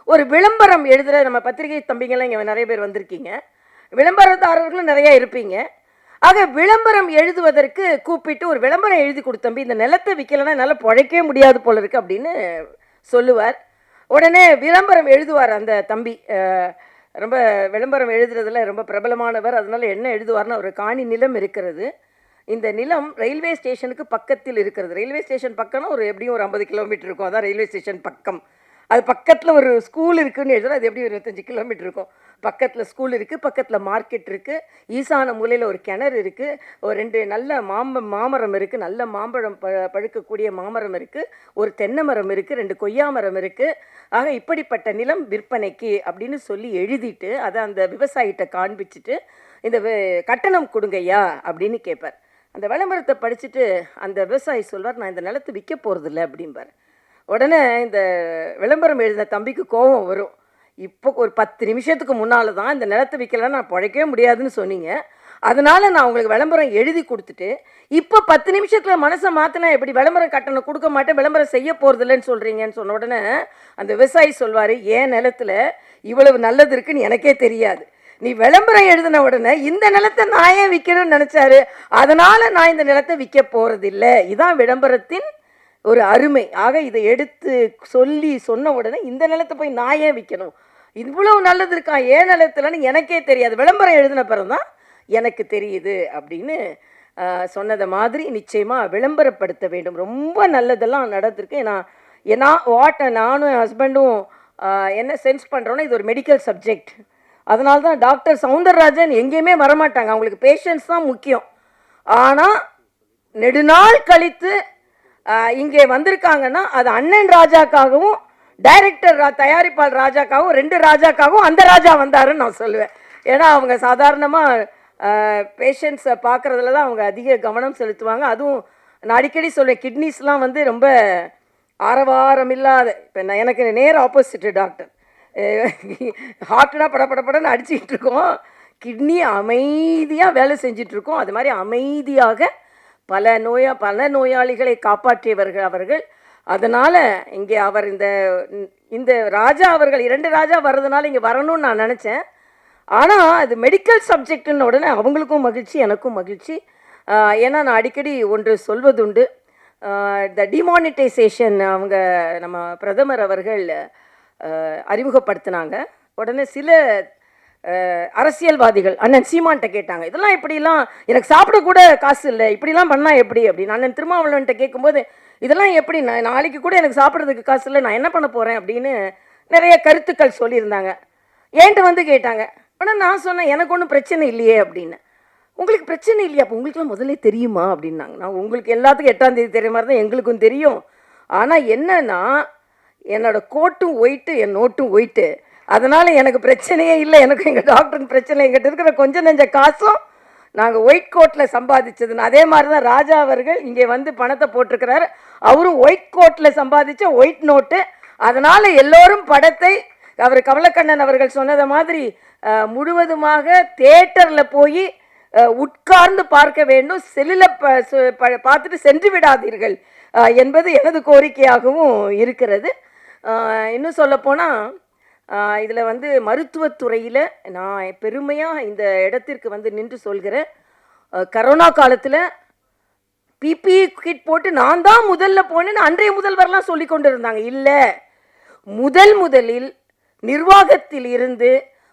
ஒரு விளம்பரம் எழுதுகிற, நம்ம பத்திரிகை தம்பிங்கெல்லாம் இங்கே நிறைய பேர் வந்திருக்கீங்க, விளம்பரதாரர்களும் நிறையா இருப்பீங்க. ஆக விளம்பரம் எழுதுவதற்கு கூப்பிட்டு ஒரு விளம்பரம் எழுதி கொடுத்தம்பி, இந்த நிலத்தை விற்கலைன்னா என்னால் பிழைக்கவே முடியாது போல இருக்கு அப்படின்னு சொல்லுவார். உடனே விளம்பரம் எழுதுவார் அந்த தம்பி. ரொம்ப விளம்பரம் எழுதுறதுல ரொம்ப பிரபலமானவர். அதனால என்ன எழுதுவார்னா, ஒரு காணி நிலம் இருக்கிறது, இந்த நிலம் ரயில்வே ஸ்டேஷனுக்கு பக்கத்தில் இருக்கிறது. ரயில்வே ஸ்டேஷன் பக்கம்னா ஒரு எப்படியும் ஒரு 50 கிலோமீட்டர் இருக்கும், அதான் ரயில்வே ஸ்டேஷன் பக்கம். அது பக்கத்தில் ஒரு ஸ்கூல் இருக்குதுன்னு எழுதுனா அது எப்படி ஒரு 25 கிலோமீட்டர் இருக்கும். பக்கத்தில் ஸ்கூல் இருக்குது, பக்கத்தில் மார்க்கெட் இருக்குது, ஈசான மூலையில் ஒரு கிணறு இருக்குது, ஒரு 2 நல்ல மாமரம் இருக்குது, நல்ல மாம்பழம் பழுக்கக்கூடிய மாமரம் இருக்குது, ஒரு தென்னை மரம் இருக்குது, 2 கொய்யா மரம் இருக்குது. ஆக இப்படிப்பட்ட நிலம் விற்பனைக்கு அப்படின்னு சொல்லி எழுதிட்டு அதை அந்த விவசாயிகிட்ட காண்பிச்சுட்டு, இந்த கட்டணம் கொடுங்கய்யா அப்படின்னு கேட்பார். அந்த விளம்பரத்தை படிச்சுட்டு அந்த விவசாயி சொல்வார், நான் இந்த நிலத்தை விற்க போகிறதில்ல அப்படிம்பார். உடனே இந்த விளம்பரம் எழுதின தம்பிக்கு கோபம் வரும். இப்போ ஒரு 10 நிமிஷத்துக்கு முன்னால் தான் இந்த நிலத்தை விற்கலாம் நான் பிழைக்கவே முடியாதுன்னு சொன்னீங்க, அதனால் நான் உங்களுக்கு விளம்பரம் எழுதி கொடுத்துட்டு இப்போ 10 நிமிஷத்தில் மனசை மாற்றினா எப்படி விளம்பரம் கட்டணம் கொடுக்க மாட்டேன், விளம்பரம் செய்ய போகிறதில்லன்னு சொல்கிறீங்கன்னு சொன்ன உடனே அந்த விவசாயி சொல்வார், என் நிலத்தில் இவ்வளவு நல்லது இருக்குன்னு எனக்கே தெரியாது, நீ விளம்பரம் எழுதின உடனே இந்த நிலத்தை நான் ஏன் விற்கணும்னு நினச்சாரு, அதனால் நான் இந்த நிலத்தை விற்க போகிறதில்லை. இதான் விளம்பரத்தின் ஒரு அருமை. ஆக இதை எடுத்து சொல்லி சொன்ன உடனே இந்த நிலத்தை போய் நான் ஏன் விற்கணும், இவ்வளவு நல்லது இருக்கா ஏன் நிலத்துலன்னு எனக்கே தெரியாது, விளம்பரம் எழுதின பிறகு தான் எனக்கு தெரியுது அப்படின்னு சொன்னதை மாதிரி நிச்சயமாக விளம்பரப்படுத்த வேண்டும். ரொம்ப நல்லதெல்லாம் நடந்திருக்கு. ஏன்னா நானும் என் ஹஸ்பண்டும் என்ன சென்ஸ் பண்ணுறோன்னா, இது ஒரு மெடிக்கல் சப்ஜெக்ட். அதனால தான் டாக்டர் சவுந்தரராஜன் எங்கேயுமே வரமாட்டாங்க, அவங்களுக்கு பேஷண்ட்ஸ் தான் முக்கியம். ஆனால் நெடுநாள் கழித்து இங்கே வந்திருக்காங்கன்னா அது அண்ணன் ராஜாக்காகவும் டைரக்டர் தயாரிப்பாளர் ராஜாக்காகவும் 2 ராஜாக்காகவும் அந்த ராஜா வந்தாருன்னு நான் சொல்லுவேன். ஏன்னா அவங்க சாதாரணமாக பேஷண்ட்ஸை பார்க்குறதுல தான் அவங்க அதிக கவனம் செலுத்துவாங்க. அதுவும் நான் அடிக்கடி சொல்லுவேன், கிட்னிஸ்லாம் வந்து ரொம்ப ஆரவாரம் இல்லாத, இப்போ எனக்கு நேர் ஆப்போசிட்டு டாக்டர், ஹார்ட்டுனா படப்படப்படன்னு அடிச்சுக்கிட்டு இருக்கோம், கிட்னி அமைதியாக வேலை செஞ்சிட்ருக்கோம். அது மாதிரி அமைதியாக பல நோயாளிகளை காப்பாற்றியவர்கள் அவர்கள். அதனால் இங்கே அவர் இந்த ராஜா அவர்கள் 2 ராஜா வர்றதுனால இங்கே வரணும்னு நான் நினச்சேன். ஆனால் அது மெடிக்கல் சப்ஜெக்டுன்னு உடனே அவங்களுக்கும் மகிழ்ச்சி, எனக்கும் மகிழ்ச்சி. ஏன்னா நான் அடிக்கடி ஒன்று சொல்வதுண்டு, இந்த டிமானிட்டைசேஷன் அவங்க நம்ம பிரதமர் அவர்கள் அறிமுகப்படுத்தினாங்க. உடனே சில அரசியல்வாதிகள் அண்ணன் சீமான்கிட்ட கேட்டாங்க, இதெல்லாம் இப்படிலாம் எனக்கு சாப்பிடக்கூட காசு இல்லை, இப்படிலாம் பண்ணால் எப்படி அப்படின்னு. அண்ணன் திருமாவளவன்கிட்ட கேட்கும்போது, இதெல்லாம் எப்படி, நான் நாளைக்கு கூட எனக்கு சாப்பிட்றதுக்கு காசு இல்லை, நான் என்ன பண்ண போகிறேன் அப்படின்னு நிறைய கருத்துக்கள் சொல்லியிருந்தாங்க. என்கிட்ட வந்து கேட்டாங்க. ஆனால் நான் சொன்னேன், எனக்கு ஒன்றும் பிரச்சனை இல்லையே அப்படின்னு. உங்களுக்கு பிரச்சனை இல்லையா, அப்போ உங்களுக்குலாம் முதல்ல தெரியுமா அப்படின்னாங்க. நான் உங்களுக்கு எல்லாத்துக்கும் 8ஆம் தேதி தெரிய மாதிரி தான் எங்களுக்கும் தெரியும். ஆனால் என்னன்னா, என்னோட கோட்டும் ஒயிட்டு என் நோட்டும் ஒயிட்டு, அதனால் எனக்கு பிரச்சனையே இல்லை. எனக்கு எங்கள் டாக்டருக்கு பிரச்சனை, எங்கிட்ட இருக்கிற கொஞ்சம் நெஞ்ச காசும் நாங்கள் ஒயிட் கோட்டில் சம்பாதிச்சதுன்னு. அதே மாதிரி தான் ராஜா அவர்கள் இங்கே வந்து பணத்தை போட்டிருக்கிறாரு, அவரும் ஒயிட் கோட்டில் சம்பாதிச்ச ஒயிட் நோட்டு. அதனால் எல்லோரும் படத்தை அவர் கமலக்கண்ணன் அவர்கள் சொன்னதை மாதிரி முழுவதுமாக தியேட்டரில் போய் உட்கார்ந்து பார்க்க வேண்டும், செல்லில் பார்த்துட்டு சென்று விடாதீர்கள் என்பது எனது கோரிக்கையாகவும் இருக்கிறது. இன்னும் சொல்லப்போனால் இதில் வந்து மருத்துவத்துறையில் நான் பெருமையாக இந்த இடத்திற்கு வந்து நின்று சொல்கிறேன். கரோனா காலத்தில் பிபிஇ கிட் போட்டு நான் தான் முதல்ல போனேன்னு அன்றைய முதல்வர்லாம் சொல்லி கொண்டு இருந்தாங்க. இல்லை, முதலில் நிர்வாகத்தில் இருந்து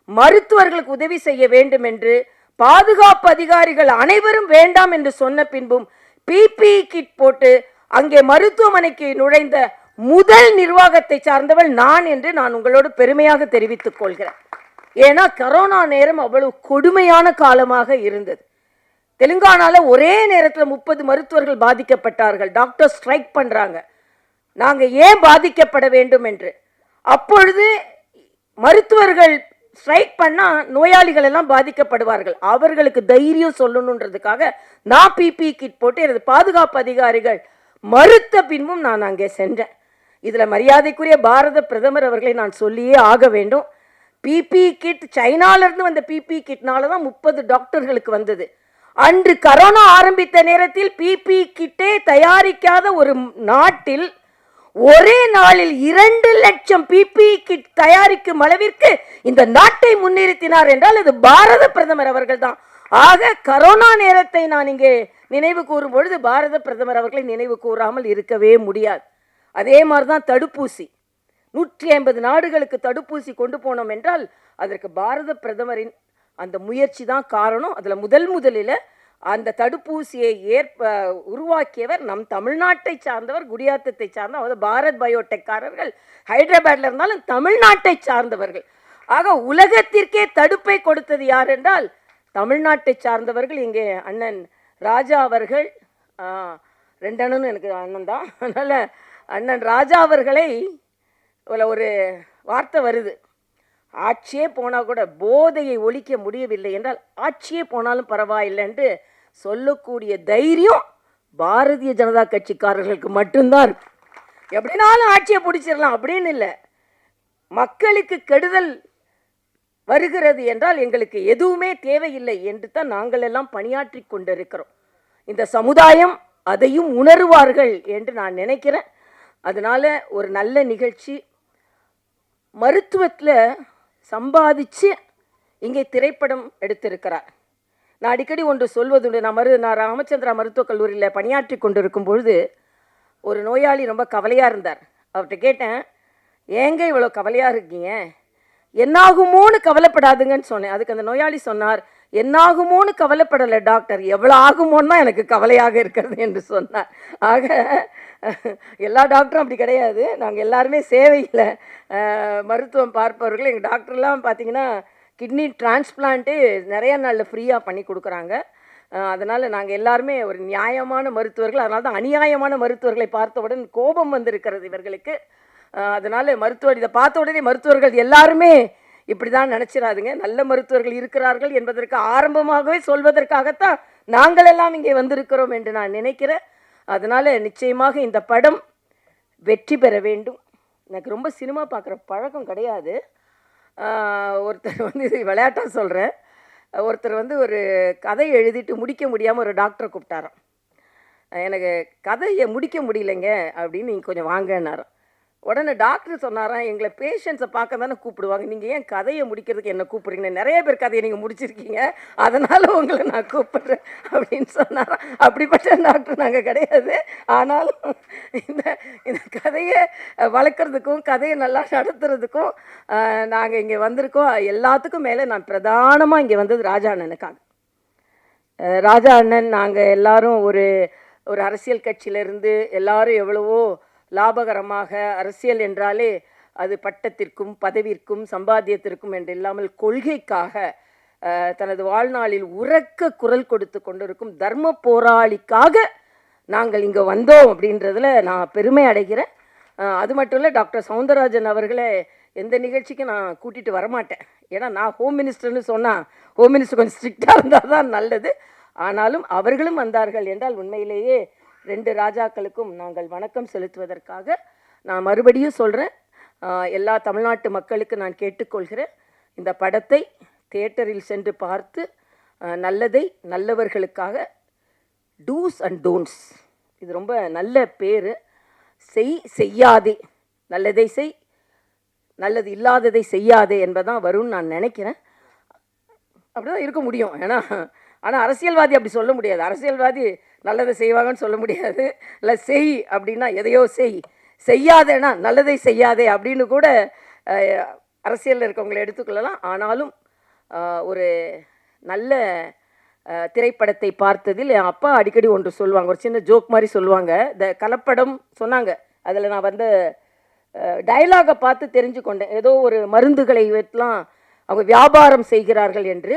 மருத்துவர்களுக்கு உதவி செய்ய வேண்டும் என்று பாதுகாப்பு அதிகாரிகள் அனைவரும் வேண்டாம் என்று சொன்ன பின்பும் பிபிஇ கிட் போட்டு அங்கே மருத்துவமனைக்கு நுழைந்த முதல் நிர்வாகத்தை சார்ந்தவள் நான் என்று நான் உங்களோடு பெருமையாக தெரிவித்துக் கொள்கிறேன். ஏன்னா கரோனா நேரம் அவ்வளவு கொடுமையான காலமாக இருந்தது. தெலுங்கானாவில் ஒரே நேரத்தில் 30 மருத்துவர்கள் பாதிக்கப்பட்டார்கள். டாக்டர் ஸ்ட்ரைக் பண்ணுறாங்க, நாங்கள் ஏன் பாதிக்கப்பட வேண்டும் என்று. அப்பொழுது மருத்துவர்கள் ஸ்ட்ரைக் பண்ணால் நோயாளிகள் எல்லாம் பாதிக்கப்படுவார்கள், அவர்களுக்கு தைரியம் சொல்லணுன்றதுக்காக நான் பிபிஇ கிட் போட்டு எனது பாதுகாப்பு அதிகாரிகள் மறுத்த பின்பும் நான் அங்கே சென்றேன். இதில் மரியாதைக்குரிய பாரத பிரதமர் அவர்களை நான் சொல்லியே ஆக வேண்டும். பிபிஇ கிட் சைனாவிலிருந்து வந்த பிபிஇ கிட்னால தான் 30 டாக்டர்களுக்கு வந்தது. அன்று கரோனா ஆரம்பித்த நேரத்தில் பிபிஇ கிட்டே தயாரிக்காத ஒரு நாட்டில் ஒரே நாளில் 2 லட்சம் பிபிஇ கிட் தயாரிக்கும் அளவிற்கு இந்த நாட்டை முன்னிறுத்தினார் என்றால் அது பாரத பிரதமர் அவர்கள் தான். ஆக கரோனா நேரத்தை நான் இங்கே நினைவு கூறும் பொழுது பாரத பிரதமர் அவர்களை நினைவு கூறாமல் இருக்கவே முடியாது. அதே மாதிரி தான் தடுப்பூசி, 150 நாடுகளுக்கு தடுப்பூசி கொண்டு போனோம் என்றால் அதற்கு பாரத பிரதமரின் அந்த முயற்சி தான் காரணம். அதில் முதலில் அந்த தடுப்பூசியை உருவாக்கியவர் நம் தமிழ்நாட்டை சார்ந்தவர், குடியாத்தத்தை சார்ந்தவர். அதாவது பாரத் பயோடெக்காரர்கள் ஹைதராபாத்தில் இருந்தாலும் தமிழ்நாட்டை சார்ந்தவர்கள். ஆக உலகத்திற்கே தடுப்பை கொடுத்தது யார் என்றால் தமிழ்நாட்டை சார்ந்தவர்கள். இங்கே அண்ணன் ராஜா அவர்கள், 2 அண்ணனும் எனக்கு அண்ணன் தான், அதனால் அண்ணன் ராஜா அவர்களை ஒரு வார்த்தை வருது, ஆட்சியே போனால் கூட போதையை ஒழிக்க முடியவில்லை என்றால் ஆட்சியே போனாலும் பரவாயில்லைன்னு சொல்லக்கூடிய தைரியம் பாரதிய ஜனதா கட்சிக்காரர்களுக்கு மட்டும்தான் இருக்கு. எப்படினாலும் ஆட்சியை பிடிச்சிடலாம் அப்படின்னு இல்லை. மக்களுக்கு கெடுதல் வருகிறது என்றால் எங்களுக்கு எதுவுமே தேவையில்லை என்று தான் நாங்கள் எல்லாம் பணியாற்றி கொண்டிருக்கிறோம். இந்த சமுதாயம் அதையும் உணர்வார்கள் என்று நான் நினைக்கிறேன். அதனால் ஒரு நல்ல நிகழ்ச்சி. மருத்துவத்தில் சம்பாதிச்சு இங்கே திரைப்படம் எடுத்திருக்கிறார். நான் அடிக்கடி ஒன்று சொல்வதுண்டு. நான் ராமச்சந்திரா மருத்துவக் கல்லூரியில் பணியாற்றி கொண்டிருக்கும் பொழுது ஒரு நோயாளி ரொம்ப கவலையாக இருந்தார். அவர்கிட்ட கேட்டேன், ஏங்க இவ்வளோ கவலையாக இருக்கீங்க, என்னாகுமோன்னு கவலைப்படாதுங்கன்னு சொன்னேன். அதுக்கு அந்த நோயாளி சொன்னார், என்னாகுமோன்னு கவலைப்படலை டாக்டர், எவ்வளோ ஆகுமோன்னு தான் எனக்கு கவலையாக இருக்கிறது என்று சொன்னார். ஆக எல்லா டாக்டரும் அப்படி கிடையாது. நாங்கள் எல்லாருமே சேவையில் மருத்துவம் பார்ப்பவர்கள். எங்கள் டாக்டர்லாம் பார்த்திங்கன்னா கிட்னி டிரான்ஸ்பிளான்ட்டு நிறைய நாளில் ஃப்ரீயாக பண்ணி கொடுக்குறாங்க. அதனால் நாங்கள் எல்லாருமே ஒரு நியாயமான மருத்துவர்கள். அதனால தான் அநியாயமான மருத்துவர்களை பார்த்தவுடன் கோபம் வந்திருக்கிறது இவர்களுக்கு. அதனால் இதை பார்த்த உடனே மருத்துவர்கள் எல்லாருமே இப்படி தான் நினச்சிடாதுங்க. நல்ல மருத்துவர்கள் இருக்கிறார்கள் என்பதற்கு ஆரம்பமாகவே சொல்வதற்காகத்தான் நாங்கள் எல்லாம் இங்கே வந்திருக்கிறோம் என்று நான் நினைக்கிறேன். அதனால் நிச்சயமாக இந்த படம் வெற்றி பெற வேண்டும். எனக்கு ரொம்ப சினிமா பார்க்குற பழக்கம் கிடையாது. ஒருத்தர் வந்து இது விளையாட்டாக சொல்கிறேன், ஒருத்தர் வந்து ஒரு கதை எழுதிட்டு முடிக்க முடியாமல் ஒரு டாக்டரை கூப்பிட்டாராம். எனக்கு கதையை முடிக்க முடியலைங்க அப்படின்னு நீங்கள் கொஞ்சம் வாங்கினாராம். உடனே டாக்டர் சொன்னாராம், எங்களை பேஷண்ட்ஸை பார்க்க தானே கூப்பிடுவாங்க, நீங்கள் ஏன் கதையை முடிக்கிறதுக்கு என்ன கூப்பிட்றீங்கன்னு, நிறைய பேர் கதையை நீங்கள் முடிச்சிருக்கீங்க, அதனால் உங்களை நான் கூப்பிட்றேன் அப்படின்னு சொன்னாராம். அப்படிப்பட்ட டாக்டர் நாங்கள் கிடையாது. ஆனாலும் இந்த கதையை வளர்க்குறதுக்கும் கதையை நல்லா நடத்துறதுக்கும் நாங்கள் இங்கே வந்திருக்கோம். எல்லாத்துக்கும் மேலே நான் பிரதானமாக இங்கே வந்தது ராஜா அண்ணனுக்காக. ராஜா அண்ணன் நாங்கள் எல்லாரும் ஒரு அரசியல் கட்சியிலேருந்து எல்லாரும் எவ்வளவோ லாபகரமாக, அரசியல் என்றாலே அது பட்டத்திற்கும் பதவிற்கும் சம்பாத்தியத்திற்கும் என்று இல்லாமல் கொள்கைக்காக தனது வாழ்நாளில் உரக்க குரல் கொடுத்து கொண்டிருக்கும் தர்ம போராளிக்காக நாங்கள் இங்கே வந்தோம் அப்படின்றதில் நான் பெருமை அடைகிறேன். அது மட்டும் இல்லை, டாக்டர் சவுந்தரராஜன் அவர்களை எந்த நிகழ்ச்சிக்கும் நான் கூட்டிகிட்டு வரமாட்டேன். ஏன்னா நான் ஹோம் மினிஸ்டர்னு சொன்னால் ஹோம் மினிஸ்டர் கொஞ்சம் ஸ்ட்ரிக்டாக இருந்தால் தான் நல்லது. ஆனாலும் அவர்களும் வந்தார்கள் என்றால் உண்மையிலேயே 2 ராஜாக்களுக்கும் நாங்கள் வணக்கம் செலுத்துவதற்காக நான் மறுபடியும் சொல்கிறேன். எல்லா தமிழ்நாட்டு மக்களுக்கு நான் கேட்டுக்கொள்கிறேன், இந்த படத்தை தியேட்டரில் சென்று பார்த்து நல்லதை நல்லவர்களுக்காக, டூஸ் அண்ட் டோன்ட்ஸ், இது ரொம்ப நல்ல பேர், செய்யாதே, நல்லதை செய், நல்லது இல்லாததை செய்யாதே என்பதான் வரும்னு நான் நினைக்கிறேன். அப்படிதான் இருக்க முடியும். ஆனால் அரசியல்வாதி அப்படி சொல்ல முடியாது. அரசியல்வாதி நல்லதை செய்வாங்கன்னு சொல்ல முடியாது. இல்லை செய் அப்படின்னா எதையோ செய்யாதேனா நல்லதை செய்யாதே அப்படின்னு கூட அரசியலில் இருக்கவங்களை எடுத்துக்கொள்ளலாம். ஆனாலும் ஒரு நல்ல திரைப்படத்தை பார்த்ததில் என் அப்பா அடிக்கடி ஒன்று சொல்லுவாங்க, ஒரு சின்ன ஜோக் மாதிரி சொல்லுவாங்க. இந்த கலப்படம் சொன்னாங்க, அதில் நான் வந்து டயலாகை பார்த்து தெரிஞ்சு கொண்டேன். ஏதோ ஒரு மருந்துகளை வைத்துலாம் அவங்க வியாபாரம் செய்கிறார்கள் என்று.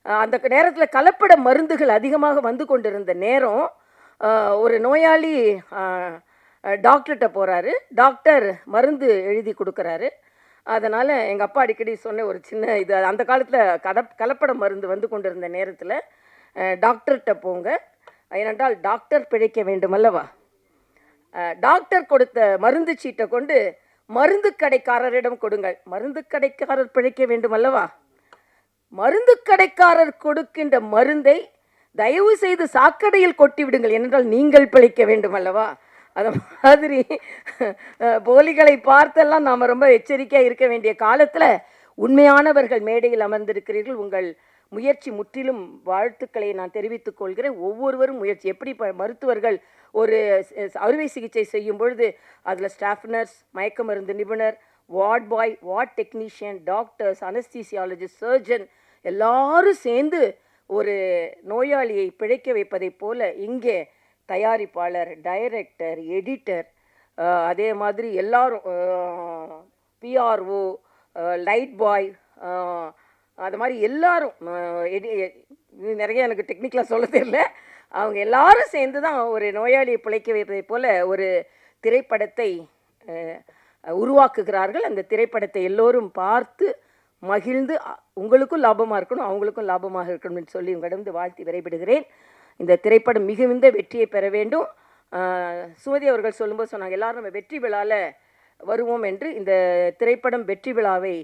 அந்த நேரத்தில் கலப்பட மருந்துகள் அதிகமாக வந்து கொண்டிருந்த நேரம் ஒரு நோயாளி டாக்டர்கிட்ட போகிறாரு. டாக்டர் மருந்து எழுதி கொடுக்குறாரு. அதனால் எங்கள் அப்பா அடிக்கடி சொன்ன ஒரு சின்ன இது, அந்த காலத்தில் கலப்பட மருந்து வந்து கொண்டிருந்த நேரத்தில் டாக்டர்கிட்ட போங்க, ஏனென்றால் டாக்டர் பிழைக்க வேண்டும் அல்லவா. டாக்டர் கொடுத்த மருந்து சீட்டை கொண்டு மருந்து கடைக்காரரிடம் கொடுங்கள், மருந்து கடைக்காரர் பிழைக்க வேண்டும் அல்லவா. மருந்து கடைக்காரர் கொடுக்கின்ற மருந்தை தயவு செய்து சாக்கடையில் கொட்டி விடுங்கள், ஏனென்றால் நீங்கள் பிழைக்க வேண்டும் அல்லவா. அது மாதிரி போலிகளை பார்த்தெல்லாம் நாம் ரொம்ப எச்சரிக்கையாக இருக்க வேண்டிய காலத்தில் உண்மையானவர்கள் மேடையில் அமர்ந்திருக்கிறீர்கள். உங்கள் முயற்சி முற்றிலும் வாழ்த்துக்களை நான் தெரிவித்துக் கொள்கிறேன். ஒவ்வொருவரும் முயற்சி, எப்படி மருத்துவர்கள் ஒரு அறுவை சிகிச்சை செய்யும் பொழுது அதில் ஸ்டாஃப் நர்ஸ், மயக்க மருந்து நிபுணர், ward boy, ward technician, doctors, anaesthesiologist, surgeon எல்லாரும் சேர்ந்து ஒரு நோயாளியை பிழைக்க வைப்பதைப் போல இங்கே தயாரிப்பாளர், டைரக்டர், எடிட்டர், அதே மாதிரி எல்லாரும் பிஆர்ஓ, லைட் பாய், அது மாதிரி எல்லாரும் நிறைய எனக்கு டெக்னிக்கலாக சொல்ல தெரியல, அவங்க எல்லாரும் சேர்ந்து தான் ஒரு நோயாளியை பிழைக்க வைப்பதை போல் ஒரு திரைப்படத்தை உருவாக்குகிறார்கள். அந்த திரைப்படத்தை எல்லோரும் பார்த்து மகிழ்ந்து உங்களுக்கும் லாபமாக இருக்கணும், அவங்களுக்கும் லாபமாக இருக்கணும்னு சொல்லி உங்களிடம் வாழ்த்தி விரைபடுகிறேன். இந்த திரைப்படம் மிகுந்த வெற்றியை பெற வேண்டும். சுமதி அவர்கள் சொல்லும்போது சொன்னாங்க, எல்லாரும் நம்ம வெற்றி விழாவில் வருவோம் என்று. இந்த திரைப்படம் வெற்றி விழாவை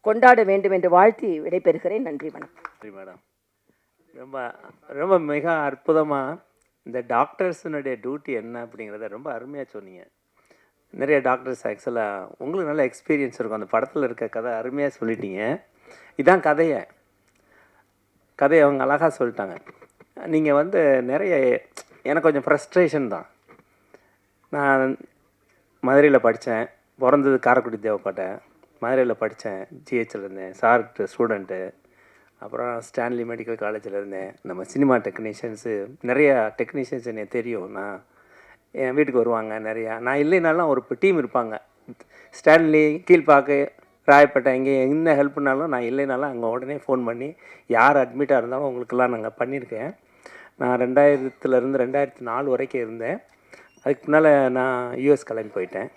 கொண்டாட வேண்டும் என்று வாழ்த்தி விடைபெறுகிறேன். நன்றி, வணக்கம். நன்றி மேடம். ரொம்ப ரொம்ப மிக அற்புதமாக இந்த டாக்டர்ஸினுடைய டியூட்டி என்ன அப்படிங்கிறத ரொம்ப அருமையாக சொன்னீங்க. நிறைய டாக்டர்ஸ் ஆக்சுவலாக உங்களுக்கு நல்ல எக்ஸ்பீரியன்ஸ் இருக்கும். அந்த படத்தில் இருக்க கதை அருமையாக சொல்லிட்டீங்க. இதான் கதையை அவங்க அழகாக சொல்லிட்டாங்க. நீங்கள் வந்து நிறைய எனக்கு கொஞ்சம் ஃப்ரஸ்ட்ரேஷன் தான். நான் மதுரையில் படித்தேன், பிறந்தது காரைக்குடி தேவக்கோட்டை, மதுரையில் படித்தேன், ஜிஹெச்சில் இருந்தேன், சார்ட்டு ஸ்டூடெண்ட்டு. அப்புறம் ஸ்டான்லி மெடிக்கல் காலேஜில் இருந்தேன். நம்ம சினிமா டெக்னீஷியன்ஸு நிறையா டெக்னீஷியன்ஸ் எனக்கு தெரியும். நான் என் வீட்டுக்கு வருவாங்க நிறையா. நான் இல்லைனாலும் ஒரு டீம் இருப்பாங்க. ஸ்டான்லி, கீழ்பாக்கு, ராயப்பேட்டை, இங்கே என்ன ஹெல்ப்னாலும் நான் இல்லைனாலும் அங்கே உடனே ஃபோன் பண்ணி யார் அட்மிட்டாக இருந்தாலும் உங்களுக்கெல்லாம் நாங்கள் பண்ணியிருக்கேன். நான் 2000 2004 வரைக்கும் இருந்தேன். அதுக்கு முன்னால் நான் யூஎஸ் கிளம்பி போயிட்டேன்.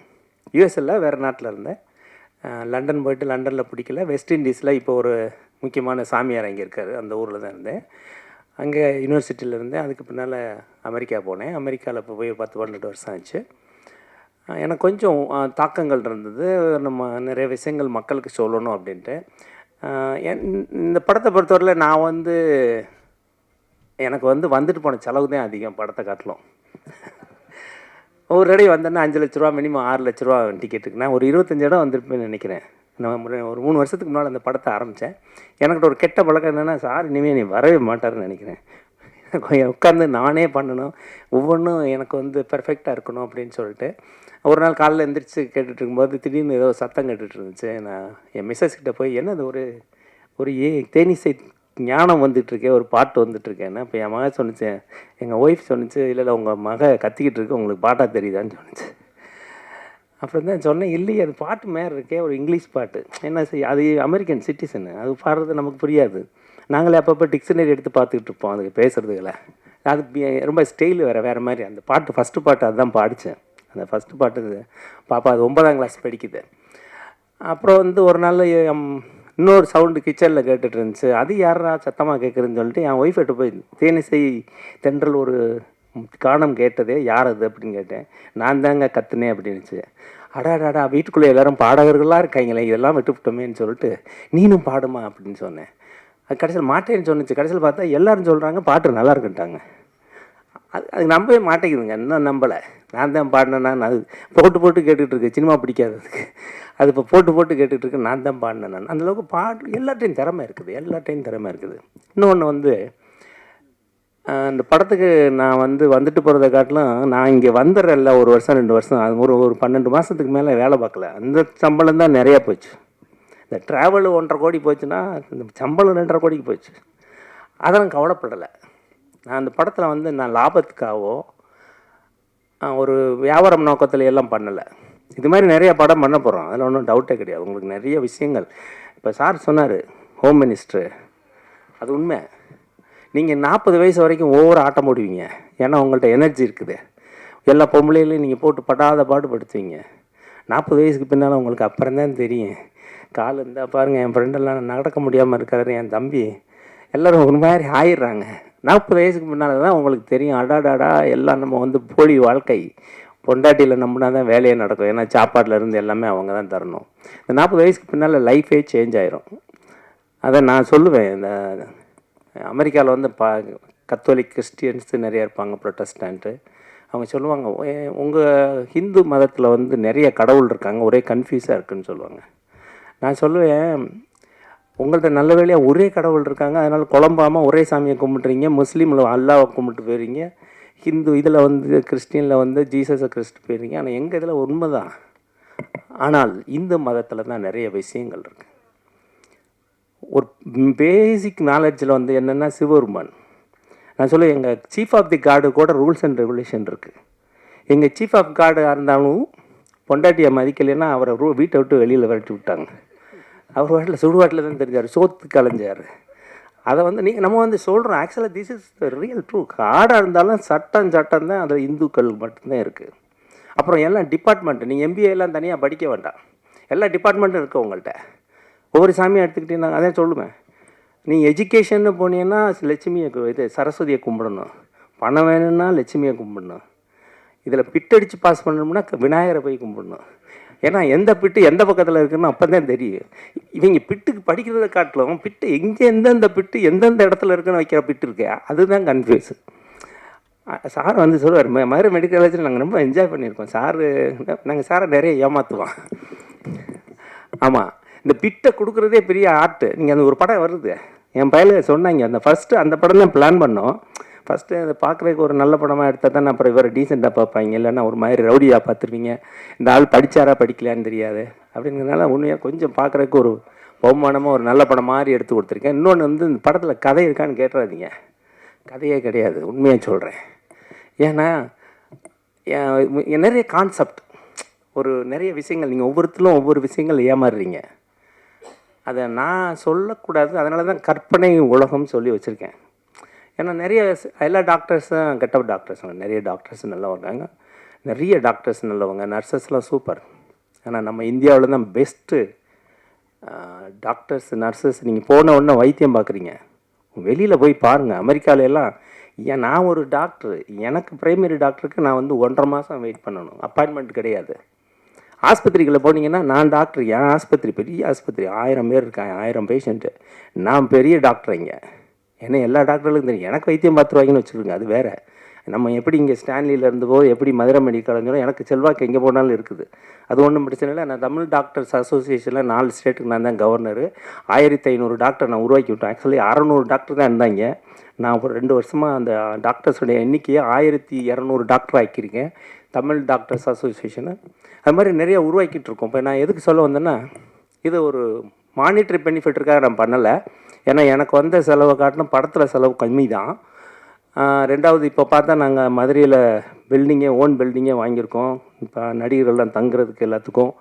யூஎஸ்ல வேறு நாட்டில் இருந்தேன். லண்டன் போயிட்டு லண்டனில் பிடிக்கல, வெஸ்ட் இண்டீஸில் இப்போ ஒரு முக்கியமான சாமியார் அங்கே இருக்கார், அந்த ஊரில் தான் இருந்தேன். அங்கே யூனிவர்சிட்டியில் இருந்தேன். அதுக்கு பின்னால் அமெரிக்கா போனேன். அமெரிக்காவில் இப்போ போய் 10-12 வருஷம் ஆச்சு. எனக்கு கொஞ்சம் தாக்கங்கள் இருந்தது. நம்ம நிறைய விஷயங்கள் மக்களுக்கு சொல்லணும் அப்படின்ட்டு. இந்த படத்தை பொறுத்தவரையில் நான் வந்து எனக்கு வந்துட்டு போன செலவு தான் அதிகம் படத்தை காட்டிலும். ஒரு தடவை வந்தேன்னா 5 லட்ச ரூபா, மினிமம் 6 லட்ச ரூபா டிக்கெட்டுக்கு. நான் ஒரு 25 இடம் வந்திருப்பேன்னு நினைக்கிறேன். நான் ஒரு 3 வருஷத்துக்கு முன்னால் அந்த படத்தை ஆரம்பித்தேன். எனக்கிட்ட ஒரு கெட்ட பழக்கம் என்னென்னா, சார் இனிமேல் நீ வரவே மாட்டார்னு நினைக்கிறேன். உட்காந்து நானே பண்ணணும், ஒவ்வொன்றும் எனக்கு பெர்ஃபெக்டாக இருக்கணும் அப்படின்னு சொல்லிட்டு. ஒரு நாள் காலையில் எழுந்திரிச்சு கேட்டுட்டு இருக்கும்போது திடீர்னு ஏதோ சத்தம் கேட்டுட்டு இருந்துச்சு. நான் என் மிஸ்ஸஸ்கிட்ட போய் என்னது ஒரு தேனிசை ஞானம் வந்துட்டுருக்கேன், ஒரு பாட்டு வந்துட்டுருக்கேன்னா. இப்போ என் மகன் சொன்னிச்சு, எங்கள் ஒய்ஃப் சொன்னிச்சு, இல்லை உங்கள் மக கத்திக்கிட்டு இருக்கு, உங்களுக்கு பாட்டாக தெரியுதான்னு சொன்னிச்சு. அப்புறம் தான் சொன்னேன், இல்லையே அது பாட்டு மேலே இருக்கே, ஒரு இங்கிலீஷ் பாட்டு. என்ன செய்ய, அது அமெரிக்கன் சிட்டிசனு, அது பாடுறது நமக்கு புரியாது. நாங்களே அப்பப்போ டிக்ஷனரி எடுத்து பார்த்துக்கிட்டு இருப்போம் அதுக்கு பேசுகிறதுகளை. அது ரொம்ப ஸ்டைல் வேறு மாதிரி. அந்த பாட்டு ஃபஸ்ட்டு பாட்டு அதுதான் பாடித்தேன். அந்த ஃபஸ்ட்டு பாட்டு பாப்பா அது 9ஆம் கிளாஸ் படிக்குது. அப்புறம் ஒரு நாள் இன்னொரு சவுண்டு கிச்சனில் கேட்டுட்டு இருந்துச்சு. அது யாரா சத்தமாக கேட்குறதுன்னு சொல்லிட்டு என் ஒய்ஃப்கிட்ட போய் தேனிசை தென்றல் ஒரு காணம் கேட்டதே யார் அது அப்படின்னு கேட்டேன். நான் தாங்க கத்துனேன் அப்படின்னுச்சு. அடாடாடா வீட்டுக்குள்ளே எல்லோரும் பாடகர்களாக இருக்காங்களே, இதெல்லாம் விட்டுவிட்டோமேன்னு சொல்லிட்டு நீனும் பாடுமா அப்படின்னு சொன்னேன். அது கடைசியில் மாட்டேன்னு சொன்னிச்சு. கடைசியில் பார்த்தா எல்லோரும் சொல்கிறாங்க பாட்டு நல்லா இருக்குன்ட்டாங்க. அது நம்பவே மாட்டேங்குதுங்க, இன்னும் நம்பலை. நான் தான் பாடினேன்னா அது போட்டு கேட்டுட்ருக்கு, சினிமா பிடிக்காததுக்கு அது இப்போ போட்டு கேட்டுட்ருக்கு, நான் தான் பாடினேன். நான் அந்தளவுக்கு பாட்டு எல்லாத்தையும் திறமை இருக்குது. இன்னொன்று வந்து இந்த படத்துக்கு நான் வந்துட்டு போகிறத காட்டிலும் நான் இங்கே வந்துடுறேன்ல 1 வருஷம் 2 வருஷம், அது ஒரு 12 மாதத்துக்கு மேலே வேலை பார்க்கல. அந்த சம்பளம் தான் நிறையா போச்சு. இந்த ட்ராவல் 1.5 கோடி போச்சுன்னா இந்த சம்பளம் 2.5 கோடிக்கு போச்சு. அதெல்லாம் கவலைப்படலை. நான் அந்த படத்தில் நான் லாபத்துக்காகவோ ஒரு வியாபாரம் நோக்கத்தில் எல்லாம் பண்ணலை. இது மாதிரி நிறைய படம் பண்ண போகிறோம், அதில் ஒன்றும் டவுட்டே கிடையாது. உங்களுக்கு நிறைய விஷயங்கள் இப்போ சார் சொன்னார், ஹோம் மினிஸ்டரு, அது உண்மை. நீங்கள் 40 வயசு வரைக்கும் ஒவ்வொரு ஆட்டம் போடுவீங்க, ஏன்னா உங்கள்கிட்ட எனர்ஜி இருக்குது. எல்லா பொம்பளைகளையும் நீங்கள் போட்டு படாத பாடுபடுத்துவீங்க. 40 வயசுக்கு பின்னால் உங்களுக்கு அப்புறம் தான் தெரியும். கால் இருந்தால் பாருங்கள், என் ஃப்ரெண்டெல்லாம் நடக்க முடியாமல் இருக்காரு, என் தம்பி எல்லோரும் ஒரு மாதிரி ஆயிடுறாங்க. 40 வயசுக்கு முன்னால் தான் உங்களுக்கு தெரியும், அடாடாடா எல்லாம் நம்ம போலி வாழ்க்கை, பொண்டாட்டியில் நம்பினா தான் வேலையே நடக்கும். ஏன்னா சாப்பாட்டில் இருந்து எல்லாமே அவங்க தான் தரணும். இந்த 40 வயசுக்கு பின்னால் லைஃபே சேஞ்ச் ஆயிரும். அதை நான் சொல்லுவேன். இந்த அமெரிக்காவில் கத்தோலிக் கிறிஸ்டியன்ஸு நிறையா இருப்பாங்க, ப்ரொட்டஸ்டன்ட்டு. அவங்க சொல்லுவாங்க, உங்கள் ஹிந்து மதத்தில் நிறைய கடவுள் இருக்காங்க, ஒரே கன்ஃபியூஸாக இருக்குதுன்னு சொல்லுவாங்க. நான் சொல்லுவேன், உங்கள்கிட்ட நல்ல வேலையாக ஒரே கடவுள் இருக்காங்க, அதனால் குழம்பாமல் ஒரே சாமியை கும்பிட்றீங்க. முஸ்லீமில் அல்லாவை கும்பிட்டு போயிடுறீங்க, ஹிந்து இதில் கிறிஸ்டியனில் ஜீசஸை கிறிஸ்து போயிடுறீங்க. ஆனால் எங்கள் இதில் உண்மை தான். ஆனால் இந்து மதத்தில் தான் நிறைய விஷயங்கள் இருக்குது. ஒரு பேசிக் நாலேஜில் என்னென்னா சிவபெருமான். நான் சொல்லுவேன், எங்கள் சீஃப் ஆஃப் தி கார்டு கூட ரூல்ஸ் அண்ட் ரெகுலேஷன் இருக்குது. எங்கள் சீஃப் ஆஃப் கார்டாக இருந்தாலும் பொண்டாட்டியை மதிக்கலைன்னா அவரை வீட்டை விட்டு வெளியில் விரட்டி விட்டாங்க. அவர் வாட்டில் சுடுவாட்டில் தான் தெரிஞ்சார், சோத்து கலைஞ்சார். அதை நம்ம சொல்கிறோம். ஆக்சுவலாக this is the real true. காடாக இருந்தாலும் சட்டம் தான் அதில் இந்துக்கள் மட்டும்தான் இருக்குது. அப்புறம் எல்லாம் டிபார்ட்மெண்ட்டு, நீங்கள் எம்பிஏலாம் தனியாக படிக்க வேண்டாம், எல்லா டிபார்ட்மெண்ட்டும் இருக்குது உங்கள்கிட்ட. ஒவ்வொரு சாமியை எடுத்துக்கிட்டீங்கன்னா அதே சொல்லுவேன். நீங்கள் எஜுகேஷன்னு போனீங்கன்னா லட்சுமியை சரஸ்வதியை கும்பிடணும், பணம் வேணும்னா லட்சுமியை கும்பிடணும், இதில் பிட்டடிச்சு பாஸ் பண்ணணும்னா விநாயகரை போய் கும்பிடணும். ஏன்னா எந்த பிட்டு எந்த பக்கத்தில் இருக்குன்னு அப்போ தான் தெரியும். இவங்க பிட்டுக்கு படிக்கிறத காட்டிலும் பிட்டு எந்தெந்த பிட்டு எந்தெந்த இடத்துல இருக்குன்னு வைக்கிற பிட்டு இருக்கு, அதுதான் கன்ஃபியூஸ். சார் சொல்லுவார், மதுரை மெடிக்கல் காலேஜில் நாங்கள் ரொம்ப என்ஜாய் பண்ணியிருக்கோம். நாங்கள் சாரை நிறைய ஏமாற்றுவோம். ஆமாம், இந்த பிட்டை கொடுக்குறதே பெரிய ஆர்ட்டு. நீங்கள் அந்த ஒரு படம் வருது, என் பையன் சொன்னாங்க, அந்த படம் தான் பிளான் பண்ணோம். ஃபஸ்ட்டு அதை பார்க்குறதுக்கு ஒரு நல்ல படமாக எடுத்தால் தான் அப்புறம் இவரை டீசெண்டாக பார்ப்பாங்க, இல்லைன்னா ஒரு மாதிரி ரவுடியாக பார்த்துருவீங்க, இந்த ஆள் படித்தாரா படிக்கலான்னு தெரியாது அப்படிங்கிறதுனால உண்மையாக கொஞ்சம் பார்க்குறதுக்கு ஒரு பகுமானமாக ஒரு நல்ல படம் மாதிரி எடுத்து கொடுத்துருக்கேன். இன்னொன்று இந்த படத்தில் கதை இருக்கான்னு கேட்டுறாதீங்க, கதையே கிடையாது, உண்மையாக சொல்கிறேன். ஏன்னா நிறைய கான்செப்ட், நிறைய விஷயங்கள் நீங்கள் ஒவ்வொருத்தரும் ஒவ்வொரு விஷயங்கள் ஏமாறுறீங்க. அதை நான் சொல்லக்கூடாது, அதனால தான் கற்பனை உலகம் சொல்லி வச்சுருக்கேன். ஏன்னா நிறைய எல்லா டாக்டர்ஸும் கெட்ட டாக்டர்ஸ், நிறைய டாக்டர்ஸ் நல்லவங்க, நிறைய டாக்டர்ஸ் நல்லவங்க, நர்சஸ்லாம் சூப்பர். ஆனால் நம்ம இந்தியாவில் தான் பெஸ்ட்டு டாக்டர்ஸ் நர்சஸ். நீங்கள் போன உடனே வைத்தியம் பார்க்குறீங்க, வெளியில் போய் பாருங்கள். அமெரிக்காவிலலாம் நான் ஒரு டாக்டர், எனக்கு பிரைமரி டாக்டருக்கு நான் 1.5 மாதம் வெயிட் பண்ணணும், அப்பாயின்மெண்ட் கிடையாது. ஆஸ்பத்திரிகளில் போனீங்கன்னா நான் டாக்டர், என் ஆஸ்பத்திரி பெரிய ஆஸ்பத்திரி, 1000 பேர் இருக்காங்க, 1000 பேஷண்ட்டு, நான் பெரிய டாக்டர் இங்கே. ஏன்னா எல்லா டாக்டர்களுக்கும் தெரியும், எனக்கு வைத்தியம் பார்த்துருவாங்கன்னு வச்சுருங்க, அது வேறு. நம்ம எப்படி இங்கே ஸ்டான்லியில் இருந்தவோ எப்படி மதுரை மெடிக்கல் காலேஜோ எனக்கு செல்வாக்கு எங்கே போனாலும் இருக்குது, அது ஒன்றும் பிரச்சனை இல்லை. நான் தமிழ் டாக்டர்ஸ் அசோசியேஷனில் 4 ஸ்டேட்டுக்கு நான் தான் கவர்னரு. 1500 டாக்டர் நான் உருவாக்கி விட்டேன். ஆக்சுவலி 600 டாக்டர் தான் இருந்தாங்க. நான் ஒரு 2 வருஷமாக அந்த டாக்டர்ஸுடைய எண்ணிக்கையை 1200 டாக்டர் ஆக்கியிருக்கேன், தமிழ் டாக்டர்ஸ் அசோசியேஷனை. அது மாதிரி நிறைய உருவாக்கிட்டு இருக்கோம். இப்போ நான் எதுக்கு சொல்ல வந்தேன்னா, இது ஒரு மானிட்டரி பெனிஃபிட்டுக்காக நான் பண்ணலை. ஏன்னா எனக்கு செலவை காட்டிலும் படத்தில் செலவு கம்மி தான். 2வது இப்போ பார்த்தா நாங்கள் மதுரையில் ஓன் பில்டிங்கே வாங்கியிருக்கோம். இப்போ நடிகர்கள்லாம் தங்குறதுக்கு எல்லாத்துக்கும்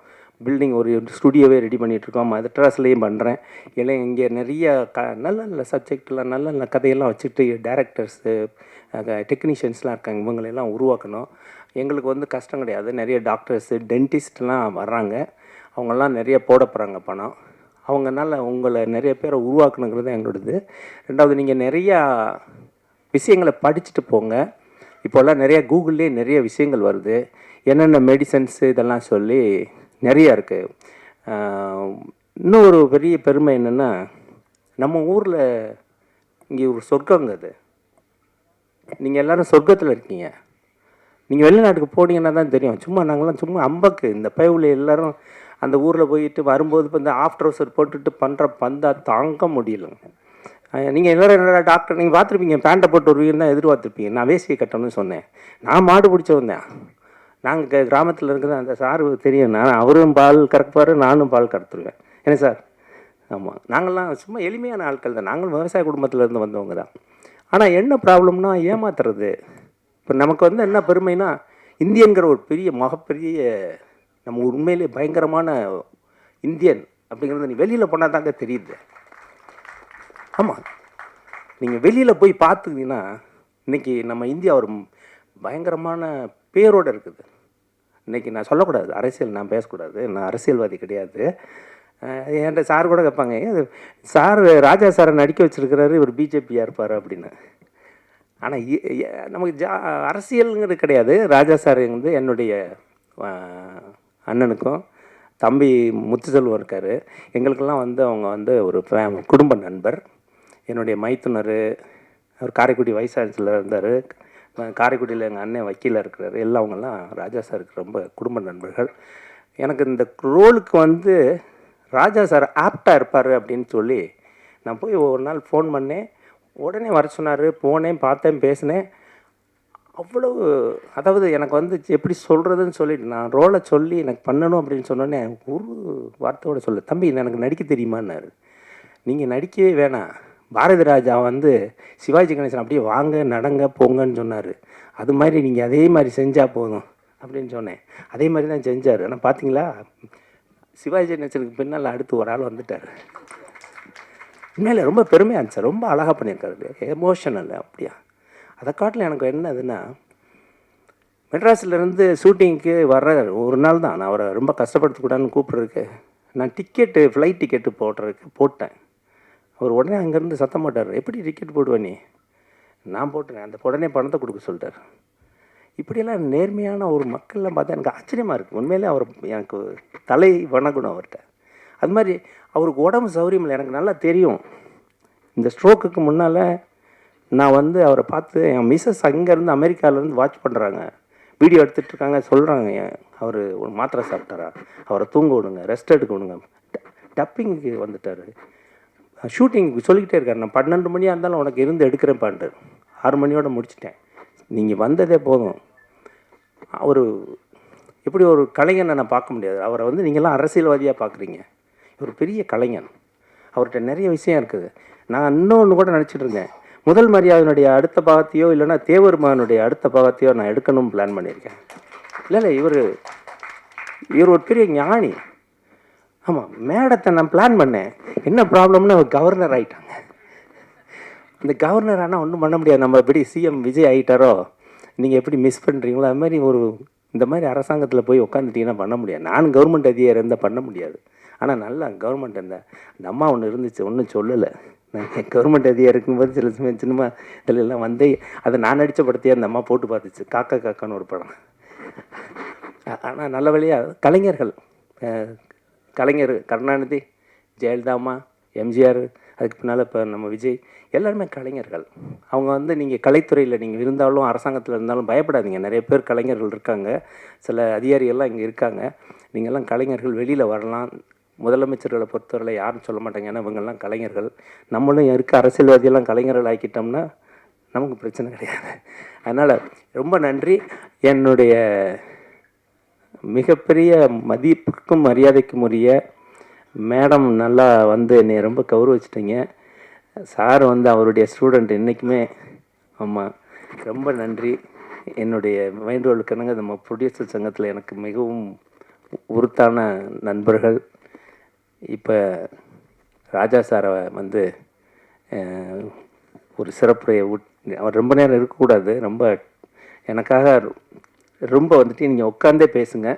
பில்டிங், ஒரு ஸ்டுடியோவே ரெடி பண்ணிகிட்ருக்கோம். மெட்ராஸ்லேயும் பண்ணுறேன். இல்லை இங்கே நிறைய நல்ல நல்ல சப்ஜெக்ட்லாம் நல்ல நல்ல கதையெல்லாம் வச்சுட்டு டேரக்டர்ஸு டெக்னீஷியன்ஸ்லாம் இருக்காங்க, இவங்களெல்லாம் உருவாக்கணும். எங்களுக்கு கஷ்டம் கிடையாது. நிறைய டாக்டர்ஸு டென்டிஸ்ட்லாம் வர்றாங்க, அவங்கெல்லாம் நிறைய போட போகிறாங்க பணம். அவங்கனால உங்களை நிறைய பேரை உருவாக்கணுங்கிறது எங்களோடது. 2வது நீங்கள் நிறையா விஷயங்களை படிச்சுட்டு போங்க. இப்போல்லாம் நிறையா கூகுள்லேயே நிறைய விஷயங்கள் வருது, என்னென்ன மெடிசன்ஸு இதெல்லாம் சொல்லி நிறையா இருக்குது. இன்னும் ஒரு பெரிய பெருமை என்னென்னா, நம்ம ஊரில் இங்கே ஒரு சொர்க்கங்க, அது நீங்கள் எல்லோரும் சொர்க்கத்தில் இருக்கீங்க. நீங்கள் வெளிநாட்டுக்கு போனீங்கன்னா தான் தெரியும். சும்மா நாங்களாம் சும்மா அம்பக்கு இந்த பயவுல எல்லோரும் அந்த ஊரில் போயிட்டு வரும்போது இப்போ இந்த ஆஃப்டர் ஹவுசர் போட்டுட்டு பண்ணுற பந்தா தாங்க முடியலங்க. நீங்கள் எல்லோரும் என்னடா டாக்டர் நீங்கள் பார்த்துருப்பீங்க, பேண்ட்டை போட்டு வருவீங்கன்னு தான் எதிர்பார்த்துருப்பீங்க. நான் வேஷ்டியை கட்டணும்னு சொன்னேன். நான் மாடு பிடிச்சி வந்தேன். நாங்கள் கிராமத்தில் இருக்கிற அந்த சார் தெரியும், நான் அவரும் பால் கறக்குவார், நானும் பால் கறத்துருவேன். என்ன சார்? ஆமாம், நாங்கள்லாம் சும்மா எளிமையான ஆட்கள் தான். நாங்களும் விவசாய குடும்பத்திலேருந்து வந்தவங்க தான். ஆனால் என்ன ப்ராப்ளம்னா ஏமாத்துறது. இப்போ நமக்கு வந்து என்ன பெருமைனா, இந்தியன்கிற ஒரு பெரிய மகப்பெரிய நம்ம உண்மையிலே பயங்கரமான இந்தியன் அப்படிங்கிறது நீ வெளியில் போனால் தாங்க தெரியுது. ஆமாம், நீங்கள் வெளியில் போய் பார்த்துக்கிட்டீங்கன்னா இன்றைக்கி நம்ம இந்தியா ஒரு பயங்கரமான பேரோடு இருக்குது. இன்றைக்கி நான் சொல்லக்கூடாது, அரசியல் நான் பேசக்கூடாது, நான் அரசியல்வாதி கிடையாது. என்கிட்ட சார் கூட கேட்பாங்க, சார் ராஜா சாரை நடிக்க வச்சுருக்கிறாரு, இவர் பிஜேபியாக இருப்பார் அப்படின்னு. ஆனால் நமக்கு அரசியலுங்கிறது கிடையாது. ராஜா சார் வந்து என்னுடைய அண்ணனுக்கும் தம்பி முத்துசெல்வம் இருக்கார். எங்களுக்கெல்லாம் வந்து அவங்க வந்து ஒரு குடும்ப நண்பர். என்னுடைய மைத்துனர் அவர் காரைக்குடி வைஸ் சான்சலர் இருந்தார். காரைக்குடியில் எங்கள் அண்ணன் வக்கீலாக இருக்கிறாரு. எல்லாம் அவங்கெல்லாம் ராஜா சாருக்கு ரொம்ப குடும்ப நண்பர்கள். எனக்கு இந்த ரோலுக்கு வந்து ராஜா சார் ஆப்டாக இருப்பார் அப்படின்னு சொல்லி நான் போய் ஒரு நாள் ஃபோன் பண்ணேன். உடனே வர சொன்னார். போனேன், பார்த்தேன், பேசினேன். அவ்வளவு, அதாவது எனக்கு வந்து எப்படி சொல்கிறதுன்னு சொல்லிட்டு நான் ரோலை சொல்லி எனக்கு பண்ணணும் அப்படின்னு சொன்னோன்னே ஒரு வார்த்தையோடு சொல்ல, தம்பி எனக்கு நடிக்க தெரியுமான்னாரு. நீங்கள் நடிக்கவே வேணாம், பாரதி ராஜா வந்து சிவாஜி கணேசன் அப்படியே வாங்க நடங்க போங்கன்னு சொன்னார், அது மாதிரி நீங்கள் அதே மாதிரி செஞ்சால் போதும் அப்படின்னு சொன்னேன். அதே மாதிரி தான் செஞ்சார். ஆனால் பார்த்தீங்களா, சிவாஜி கணேசனுக்கு பின்னால் அடுத்து ஒரு ஆள் வந்துட்டார். உண்மையில ரொம்ப பெருமையாக இருந்துச்சு. ரொம்ப அழகாக பண்ணியிருக்காரு, எமோஷனல். அப்படியா அதை காட்டில் எனக்கு என்னதுன்னா, மெட்ராஸிலேருந்து ஷூட்டிங்க்கு வர்ற ஒரு நாள் தான் நான் அவரை ரொம்ப கஷ்டப்படுத்தக்கூடாதுன்னு கூப்பிட்றதுக்கு நான் டிக்கெட்டு ஃப்ளைட் டிக்கெட்டு போட்டேன். அவர் உடனே அங்கேருந்து சத்தம் போட்டார், எப்படி டிக்கெட் போடுவேன் நீ? நான் போட்டேன். அந்த உடனே பணத்தை கொடுக்க சொல்லிட்டார். இப்படியெல்லாம் நேர்மையான ஒரு மக்கள்லாம் பார்த்தா எனக்கு ஆச்சரியமாக இருக்குது. உண்மையிலே அவர் எனக்கு தலை வணங்கணும் அவர்கிட்ட. அது மாதிரி அவருக்கு உடம்பு சௌரியம் இல்லை, எனக்கு நல்லா தெரியும். இந்த ஸ்ட்ரோக்குக்கு முன்னால் நான் வந்து அவரை பார்த்து, என் மிஸ்ஸஸ் அங்கேருந்து அமெரிக்காவிலேருந்து வாட்ச் பண்ணுறாங்க, வீடியோ எடுத்துகிட்ருக்காங்க, சொல்கிறாங்க அவர் ஒரு மாத்திரை சாப்பிட்டாரா, அவரை தூங்க விடுங்க, ரெஸ்ட் எடுக்க விடுங்க. டப்பிங்க்கு வந்துட்டார், ஷூட்டிங்க்கு சொல்லிக்கிட்டே இருக்கார். நான் 12 மணியாக இருந்தாலும் உனக்கு இருந்து எடுக்கிறேன் பாண்டு 6 மணியோடு முடிச்சிட்டேன். நீங்கள் வந்ததே போதும். அவர் எப்படி ஒரு கலைஞனை நான் பார்க்க முடியாது. அவரை வந்து நீங்கள்லாம் அரசியல்வாதியாக பார்க்குறீங்க. ஒரு பெரிய கலைஞன். அவர்கிட்ட நிறைய விஷயம் இருக்குது. நான் இன்னொன்று கூட நினச்சிட்டு இருந்தேன், முதல் மரியாதையினுடைய அடுத்த பாகத்தையோ இல்லைன்னா தேவர் மகனுடைய அடுத்த பாகத்தையோ நான் எடுக்கணும்னு பிளான் பண்ணியிருக்கேன். இல்லை இவர் ஒரு பெரிய ஞானி. ஆமாம், மேடத்தை நான் பிளான் பண்ணேன். என்ன ப்ராப்ளம்னு அவர் கவர்னர் ஆகிட்டாங்க. இந்த கவர்னர் ஆனால் ஒன்றும் பண்ண முடியாது. நம்ம எப்படி சிஎம் விஜய் ஆகிட்டாரோ, நீங்கள் எப்படி மிஸ் பண்ணுறீங்களோ அது மாதிரி இந்த மாதிரி அரசாங்கத்தில் போய் உட்காந்துட்டிங்கன்னா பண்ண முடியாது. நான் கவர்மெண்ட் அதிகாரி இருந்தால் பண்ண முடியாது. ஆனால் நல்லா கவர்மெண்ட் அந்த அம்மா ஒன்று இருந்துச்சு, ஒன்றும் சொல்லலை. நான் கவர்மெண்ட் அதிகாரி இருக்கும்போது சில சமயம் சினிமா இதில் எல்லாம் வந்து அதை நான் நடித்த படத்தையே அந்த அம்மா போட்டு பார்த்துச்சு, காக்கா காக்கான்னு ஒரு படம். ஆனால் நல்ல வழியாக கலைஞர் கருணாநிதி, ஜெயலலிதா அம்மா, எம்ஜிஆர், அதுக்கு பின்னால் இப்போ நம்ம விஜய், எல்லாருமே கலைஞர்கள். அவங்க வந்து நீங்கள் கலைத்துறையில் நீங்கள் இருந்தாலும் அரசாங்கத்தில் இருந்தாலும் பயப்படாதீங்க. நிறைய பேர் கலைஞர்கள் இருக்காங்க, சில அதிகாரிகள்லாம் இங்கே இருக்காங்க. நீங்கள்லாம் கலைஞர்கள், வெளியில் வரலாம். முதலமைச்சர்களை பொறுத்தவரை யாரும் சொல்ல மாட்டாங்க, ஏன்னா இவங்கெல்லாம் கலைஞர்கள். நம்மளும் இருக்க அரசியல்வாதியெல்லாம் கலைஞர்கள் ஆக்கிட்டோம்னா நமக்கு பிரச்சனை கிடையாது. அதனால் ரொம்ப நன்றி. என்னுடைய மிகப்பெரிய மதிப்புக்கும் மரியாதைக்கும் உரிய மேடம், நல்லா வந்து என்னை ரொம்ப கௌரவிச்சிட்டிங்க. சார் வந்து அவருடைய ஸ்டூடெண்ட் என்றைக்குமே. ஆமாம், ரொம்ப நன்றி. என்னுடைய மைண்ட் ரோலுக்குனுங்க நம்ம ப்ரொடியூசர் சங்கத்தில் எனக்கு மிகவும் உறுத்தான நண்பர்கள். இப்போ ராஜா சாரை வந்து ஒரு சிறப்புரையை அவர் ரொம்ப நேரம் இருக்கக்கூடாது, ரொம்ப எனக்காக ரொம்ப வந்துட்டு நீங்கள் உட்காந்தே பேசுங்க.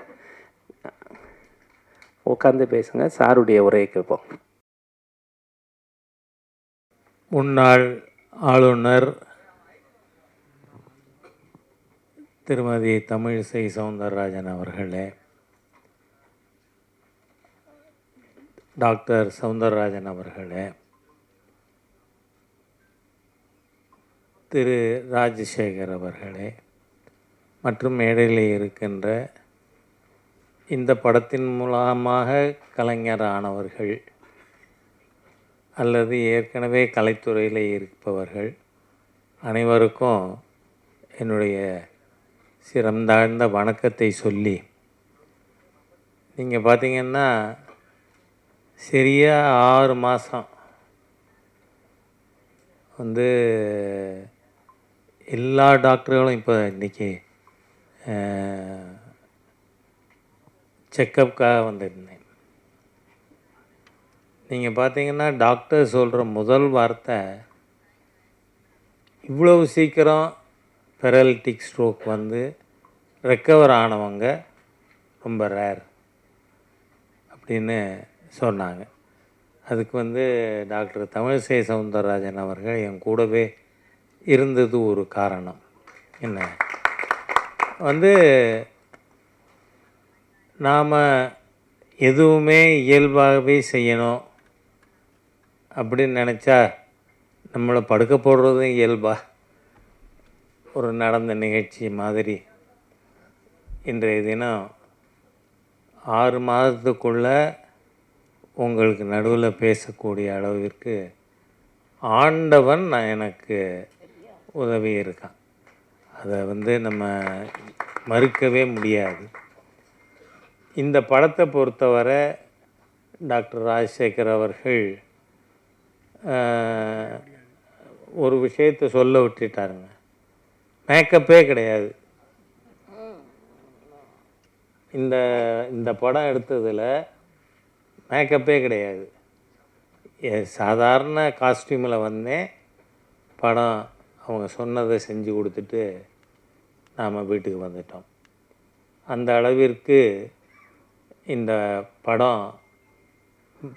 சாருடைய உரையை கேட்போம். முன்னாள் ஆளுநர் திருமதி தமிழிசை சவுந்தரராஜன் அவர்களே, டாக்டர் சவுந்தரராஜன் அவர்களே, திரு ராஜசேகர் அவர்களே மற்றும் மேடையில் இருக்கின்ற இந்த படத்தின் மூலமாக கலைஞரானவர்கள் அல்லது ஏற்கனவே கலைத்துறையில் இருப்பவர்கள் அனைவருக்கும் என்னுடைய சிறந்தாழ்ந்த வணக்கத்தை சொல்லி, நீங்கள் பார்த்தீங்கன்னா சரியாக 6 மாதம் வந்து எல்லா டாக்டர்களும் இப்போ இன்றைக்கி செக்கப்புக்காக வந்திருந்தேன். நீங்கள் பார்த்தீங்கன்னா டாக்டர் சொல்கிற முதல் வார்த்தை, இவ்வளவு சீக்கிரம் பெரலிட்டிக் ஸ்ட்ரோக் வந்து ரெக்கவர் ஆனவங்க ரொம்ப ரேர் அப்படின்னு சொன்னாங்க. அதுக்கு வந்து டாக்டர் தமிழிசை சவுந்தரராஜன் அவர்கள் என் கூடவே இருந்தது ஒரு காரணம். என்ன வந்து நாம் எதுவுமே இயல்பாகவே செய்யணும் அப்படின்னு நினச்சா நம்மளை படுக்க போடுறதும் இயல்பாக ஒரு நடந்த நிகழ்ச்சி மாதிரி இன்றைய தினம் 6 மாதத்துக்குள்ளே உங்களுக்கு நடுவில் பேசக்கூடிய அளவிற்கு ஆண்டவன் எனக்கு உதவி இருக்கான். அதை வந்து நம்ம மறுக்கவே முடியாது. இந்த படத்தை பொறுத்தவரை டாக்டர் ராஜசேகர் அவர்கள் ஒரு விஷயத்தை சொல்ல விட்டுட்டாருங்க. மேக்கப்பே கிடையாது. இந்த படம் எடுத்ததில் மேக்கப்பே கிடையாது. சாதாரண காஸ்டியூமில் வந்தேன். படம் அவங்க சொன்னதை செஞ்சு கொடுத்துட்டு நாம் வீட்டுக்கு வந்துட்டோம். அந்த அளவிற்கு இந்த படம்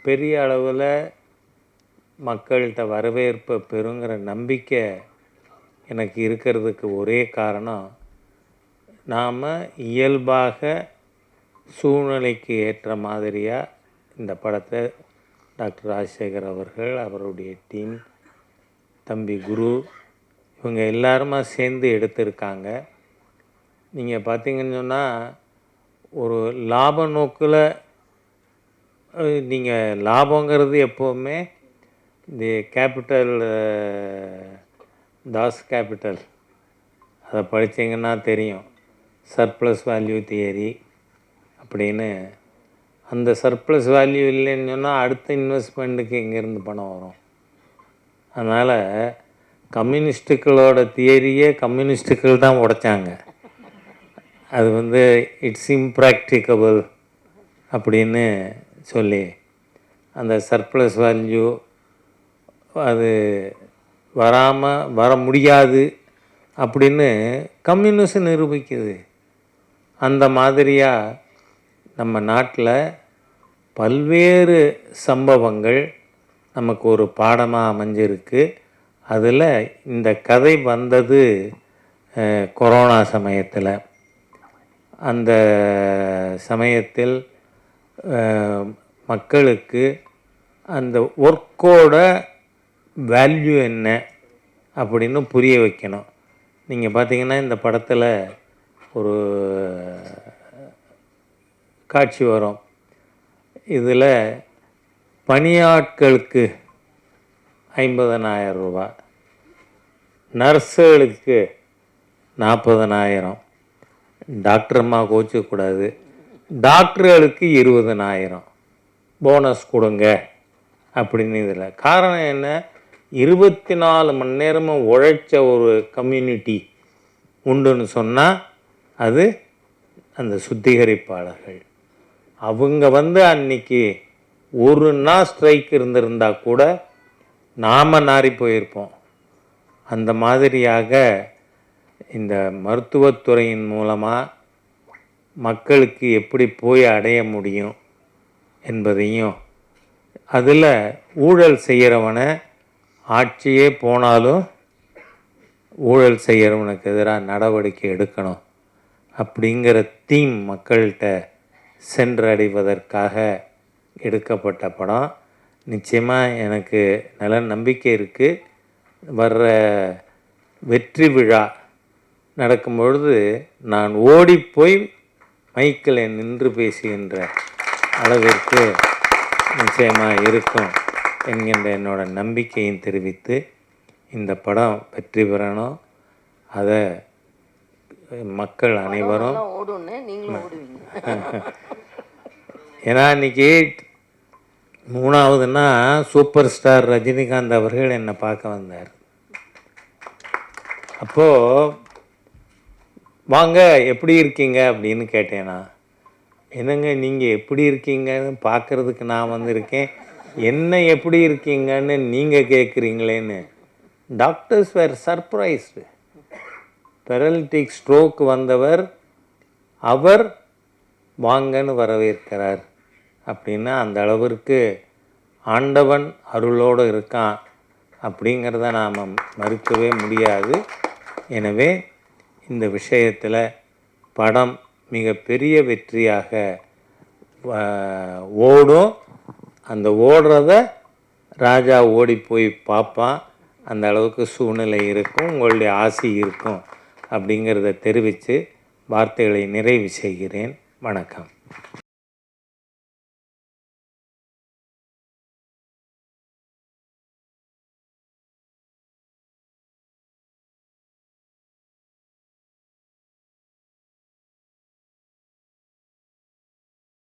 பெரிய அளவில் மக்கள்கிட்ட வரவேற்பை பெறுங்கிற நம்பிக்கை எனக்கு இருக்கிறதுக்கு ஒரே காரணம், நாம் இயல்பாக சூழ்நிலைக்கு ஏற்ற மாதிரியாக இந்த படத்தை டாக்டர் ராஜசேகர் அவர்கள், அவருடைய டீம், தம்பி குரு, இவங்க எல்லாருமா சேர்ந்து எடுத்திருக்காங்க. நீங்கள் பார்த்தீங்கன்னு சொன்னால் ஒரு லாப நோக்கில் நீங்கள் லாபங்கிறது எப்போவுமே இந்த கேபிட்டல் தாஸ் கேபிட்டல் அதை படித்தீங்கன்னா தெரியும். சர்ப்ளஸ் வேல்யூ தியரி அப்படின்னு. அந்த சர்ப்ளஸ் வேல்யூ இல்லைன்னு சொன்னால் அடுத்த இன்வெஸ்ட்மெண்ட்டுக்கு எங்கேருந்து பணம் வரும்? அதனால் கம்யூனிஸ்ட்டுகளோட தியரியே கம்யூனிஸ்ட்டுகள் தான் உடைச்சாங்க. அது வந்து இட்ஸ் இம்ப்ராக்டிகபிள் அப்படின்னு சொல்லி அந்த சர்ப்ளஸ் வேல்யூ அது வர முடியாது அப்படின்னு கம்யூனிஸ்ட் நிரூபிக்குது. அந்த மாதிரியாக நம்ம நாட்டில் பல்வேறு சம்பவங்கள் நமக்கு ஒரு பாடமாக அமைஞ்சிருக்கு. அதில் இந்த கதை வந்தது கொரோனா சமயத்தில். அந்த சமயத்தில் மக்களுக்கு அந்த ஒர்க்கோட வேல்யூ என்ன அப்படின்னு புரிய வைக்கணும். நீங்கள் பார்த்தீங்கன்னா இந்த படத்தில் ஒரு காட்சி வரும். இதில் பணியாட்களுக்கு 50,000 ரூபா, நர்ஸுகளுக்கு 40,000, டாக்டர் அம்மா கோச்சக்கூடாது, டாக்டர்களுக்கு 20,000 போனஸ் கொடுங்க அப்படின்னு. இதில் காரணம் என்ன? 24 மணி நேரமும் உழைச்ச ஒரு கம்யூனிட்டி உண்டுன்னு சொன்னால் அது அந்த சுத்திகரிப்பாளர்கள். அவங்க வந்து அன்னைக்கு ஒரு நாள் ஸ்ட்ரைக் இருந்திருந்தா கூட நாம் நாறி போயிருப்போம். அந்த மாதிரியாக இந்த மருத்துவத்துறையின் மூலமாக மக்களுக்கு எப்படி போய் அடைய முடியும் என்பதையும், அதில் ஊழல் செய்கிறவனை ஆட்சியே போனாலும் ஊழல் செய்கிறவனுக்கு எதிராக நடவடிக்கை எடுக்கணும் அப்படிங்கிற தீம் மக்கள்கிட்ட சென்றடைவதற்காக எடுக்கப்பட்ட படம். நிச்சயமாக எனக்கு நல்ல நம்பிக்கை இருக்குது. வர்ற வெற்றி விழா நடக்கும் பொழுது நான் ஓடிப்போய் மைக்கில் நின்று பேசுகின்ற அளவிற்கு நிச்சயமாக இருக்கும் என்கின்ற என்னோட நம்பிக்கையும் தெரிவித்து இந்த படம் வெற்றி பெறணும். அதை மக்கள் அனைவரும் ஓடுன்னு நீங்களும் ஓடுவீங்க. ஏன்னா இன்றைக்கி 3வதுன்னா சூப்பர் ஸ்டார் ரஜினிகாந்த் அவர்கள் என்னை பார்க்க வந்தார். அப்போது வாங்க எப்படி இருக்கீங்க அப்படின்னு கேட்டேனா, என்னங்க நீங்கள் எப்படி இருக்கீங்கன்னு பார்க்குறதுக்கு நான் வந்திருக்கேன், என்ன எப்படி இருக்கீங்கன்னு நீங்கள் கேட்குறீங்களேன்னு. டாக்டர்ஸ் வேர் சர்ப்ரைஸ்டு. பெரலிட்டிக் ஸ்ட்ரோக் வந்தவர் அவர் வாங்கன்னு வரவேற்கிறார் அப்படின்னா அந்த அளவிற்கு ஆண்டவன் அருளோடு இருக்கான் அப்படிங்கிறத நாம் மறுக்கவே முடியாது. எனவே இந்த விஷயத்தில் படம் மிகப்பெரிய வெற்றியாக ஓடும். அந்த ஓடுறத ராஜா ஓடி போய் பார்ப்பான். அந்த அளவுக்கு சூழ்நிலை இருக்கும், உங்களுடைய ஆசி இருக்கும் அப்படிங்கிறத தெரிவித்து வார்த்தைகளை நிறைவு செய்கிறேன். வணக்கம்.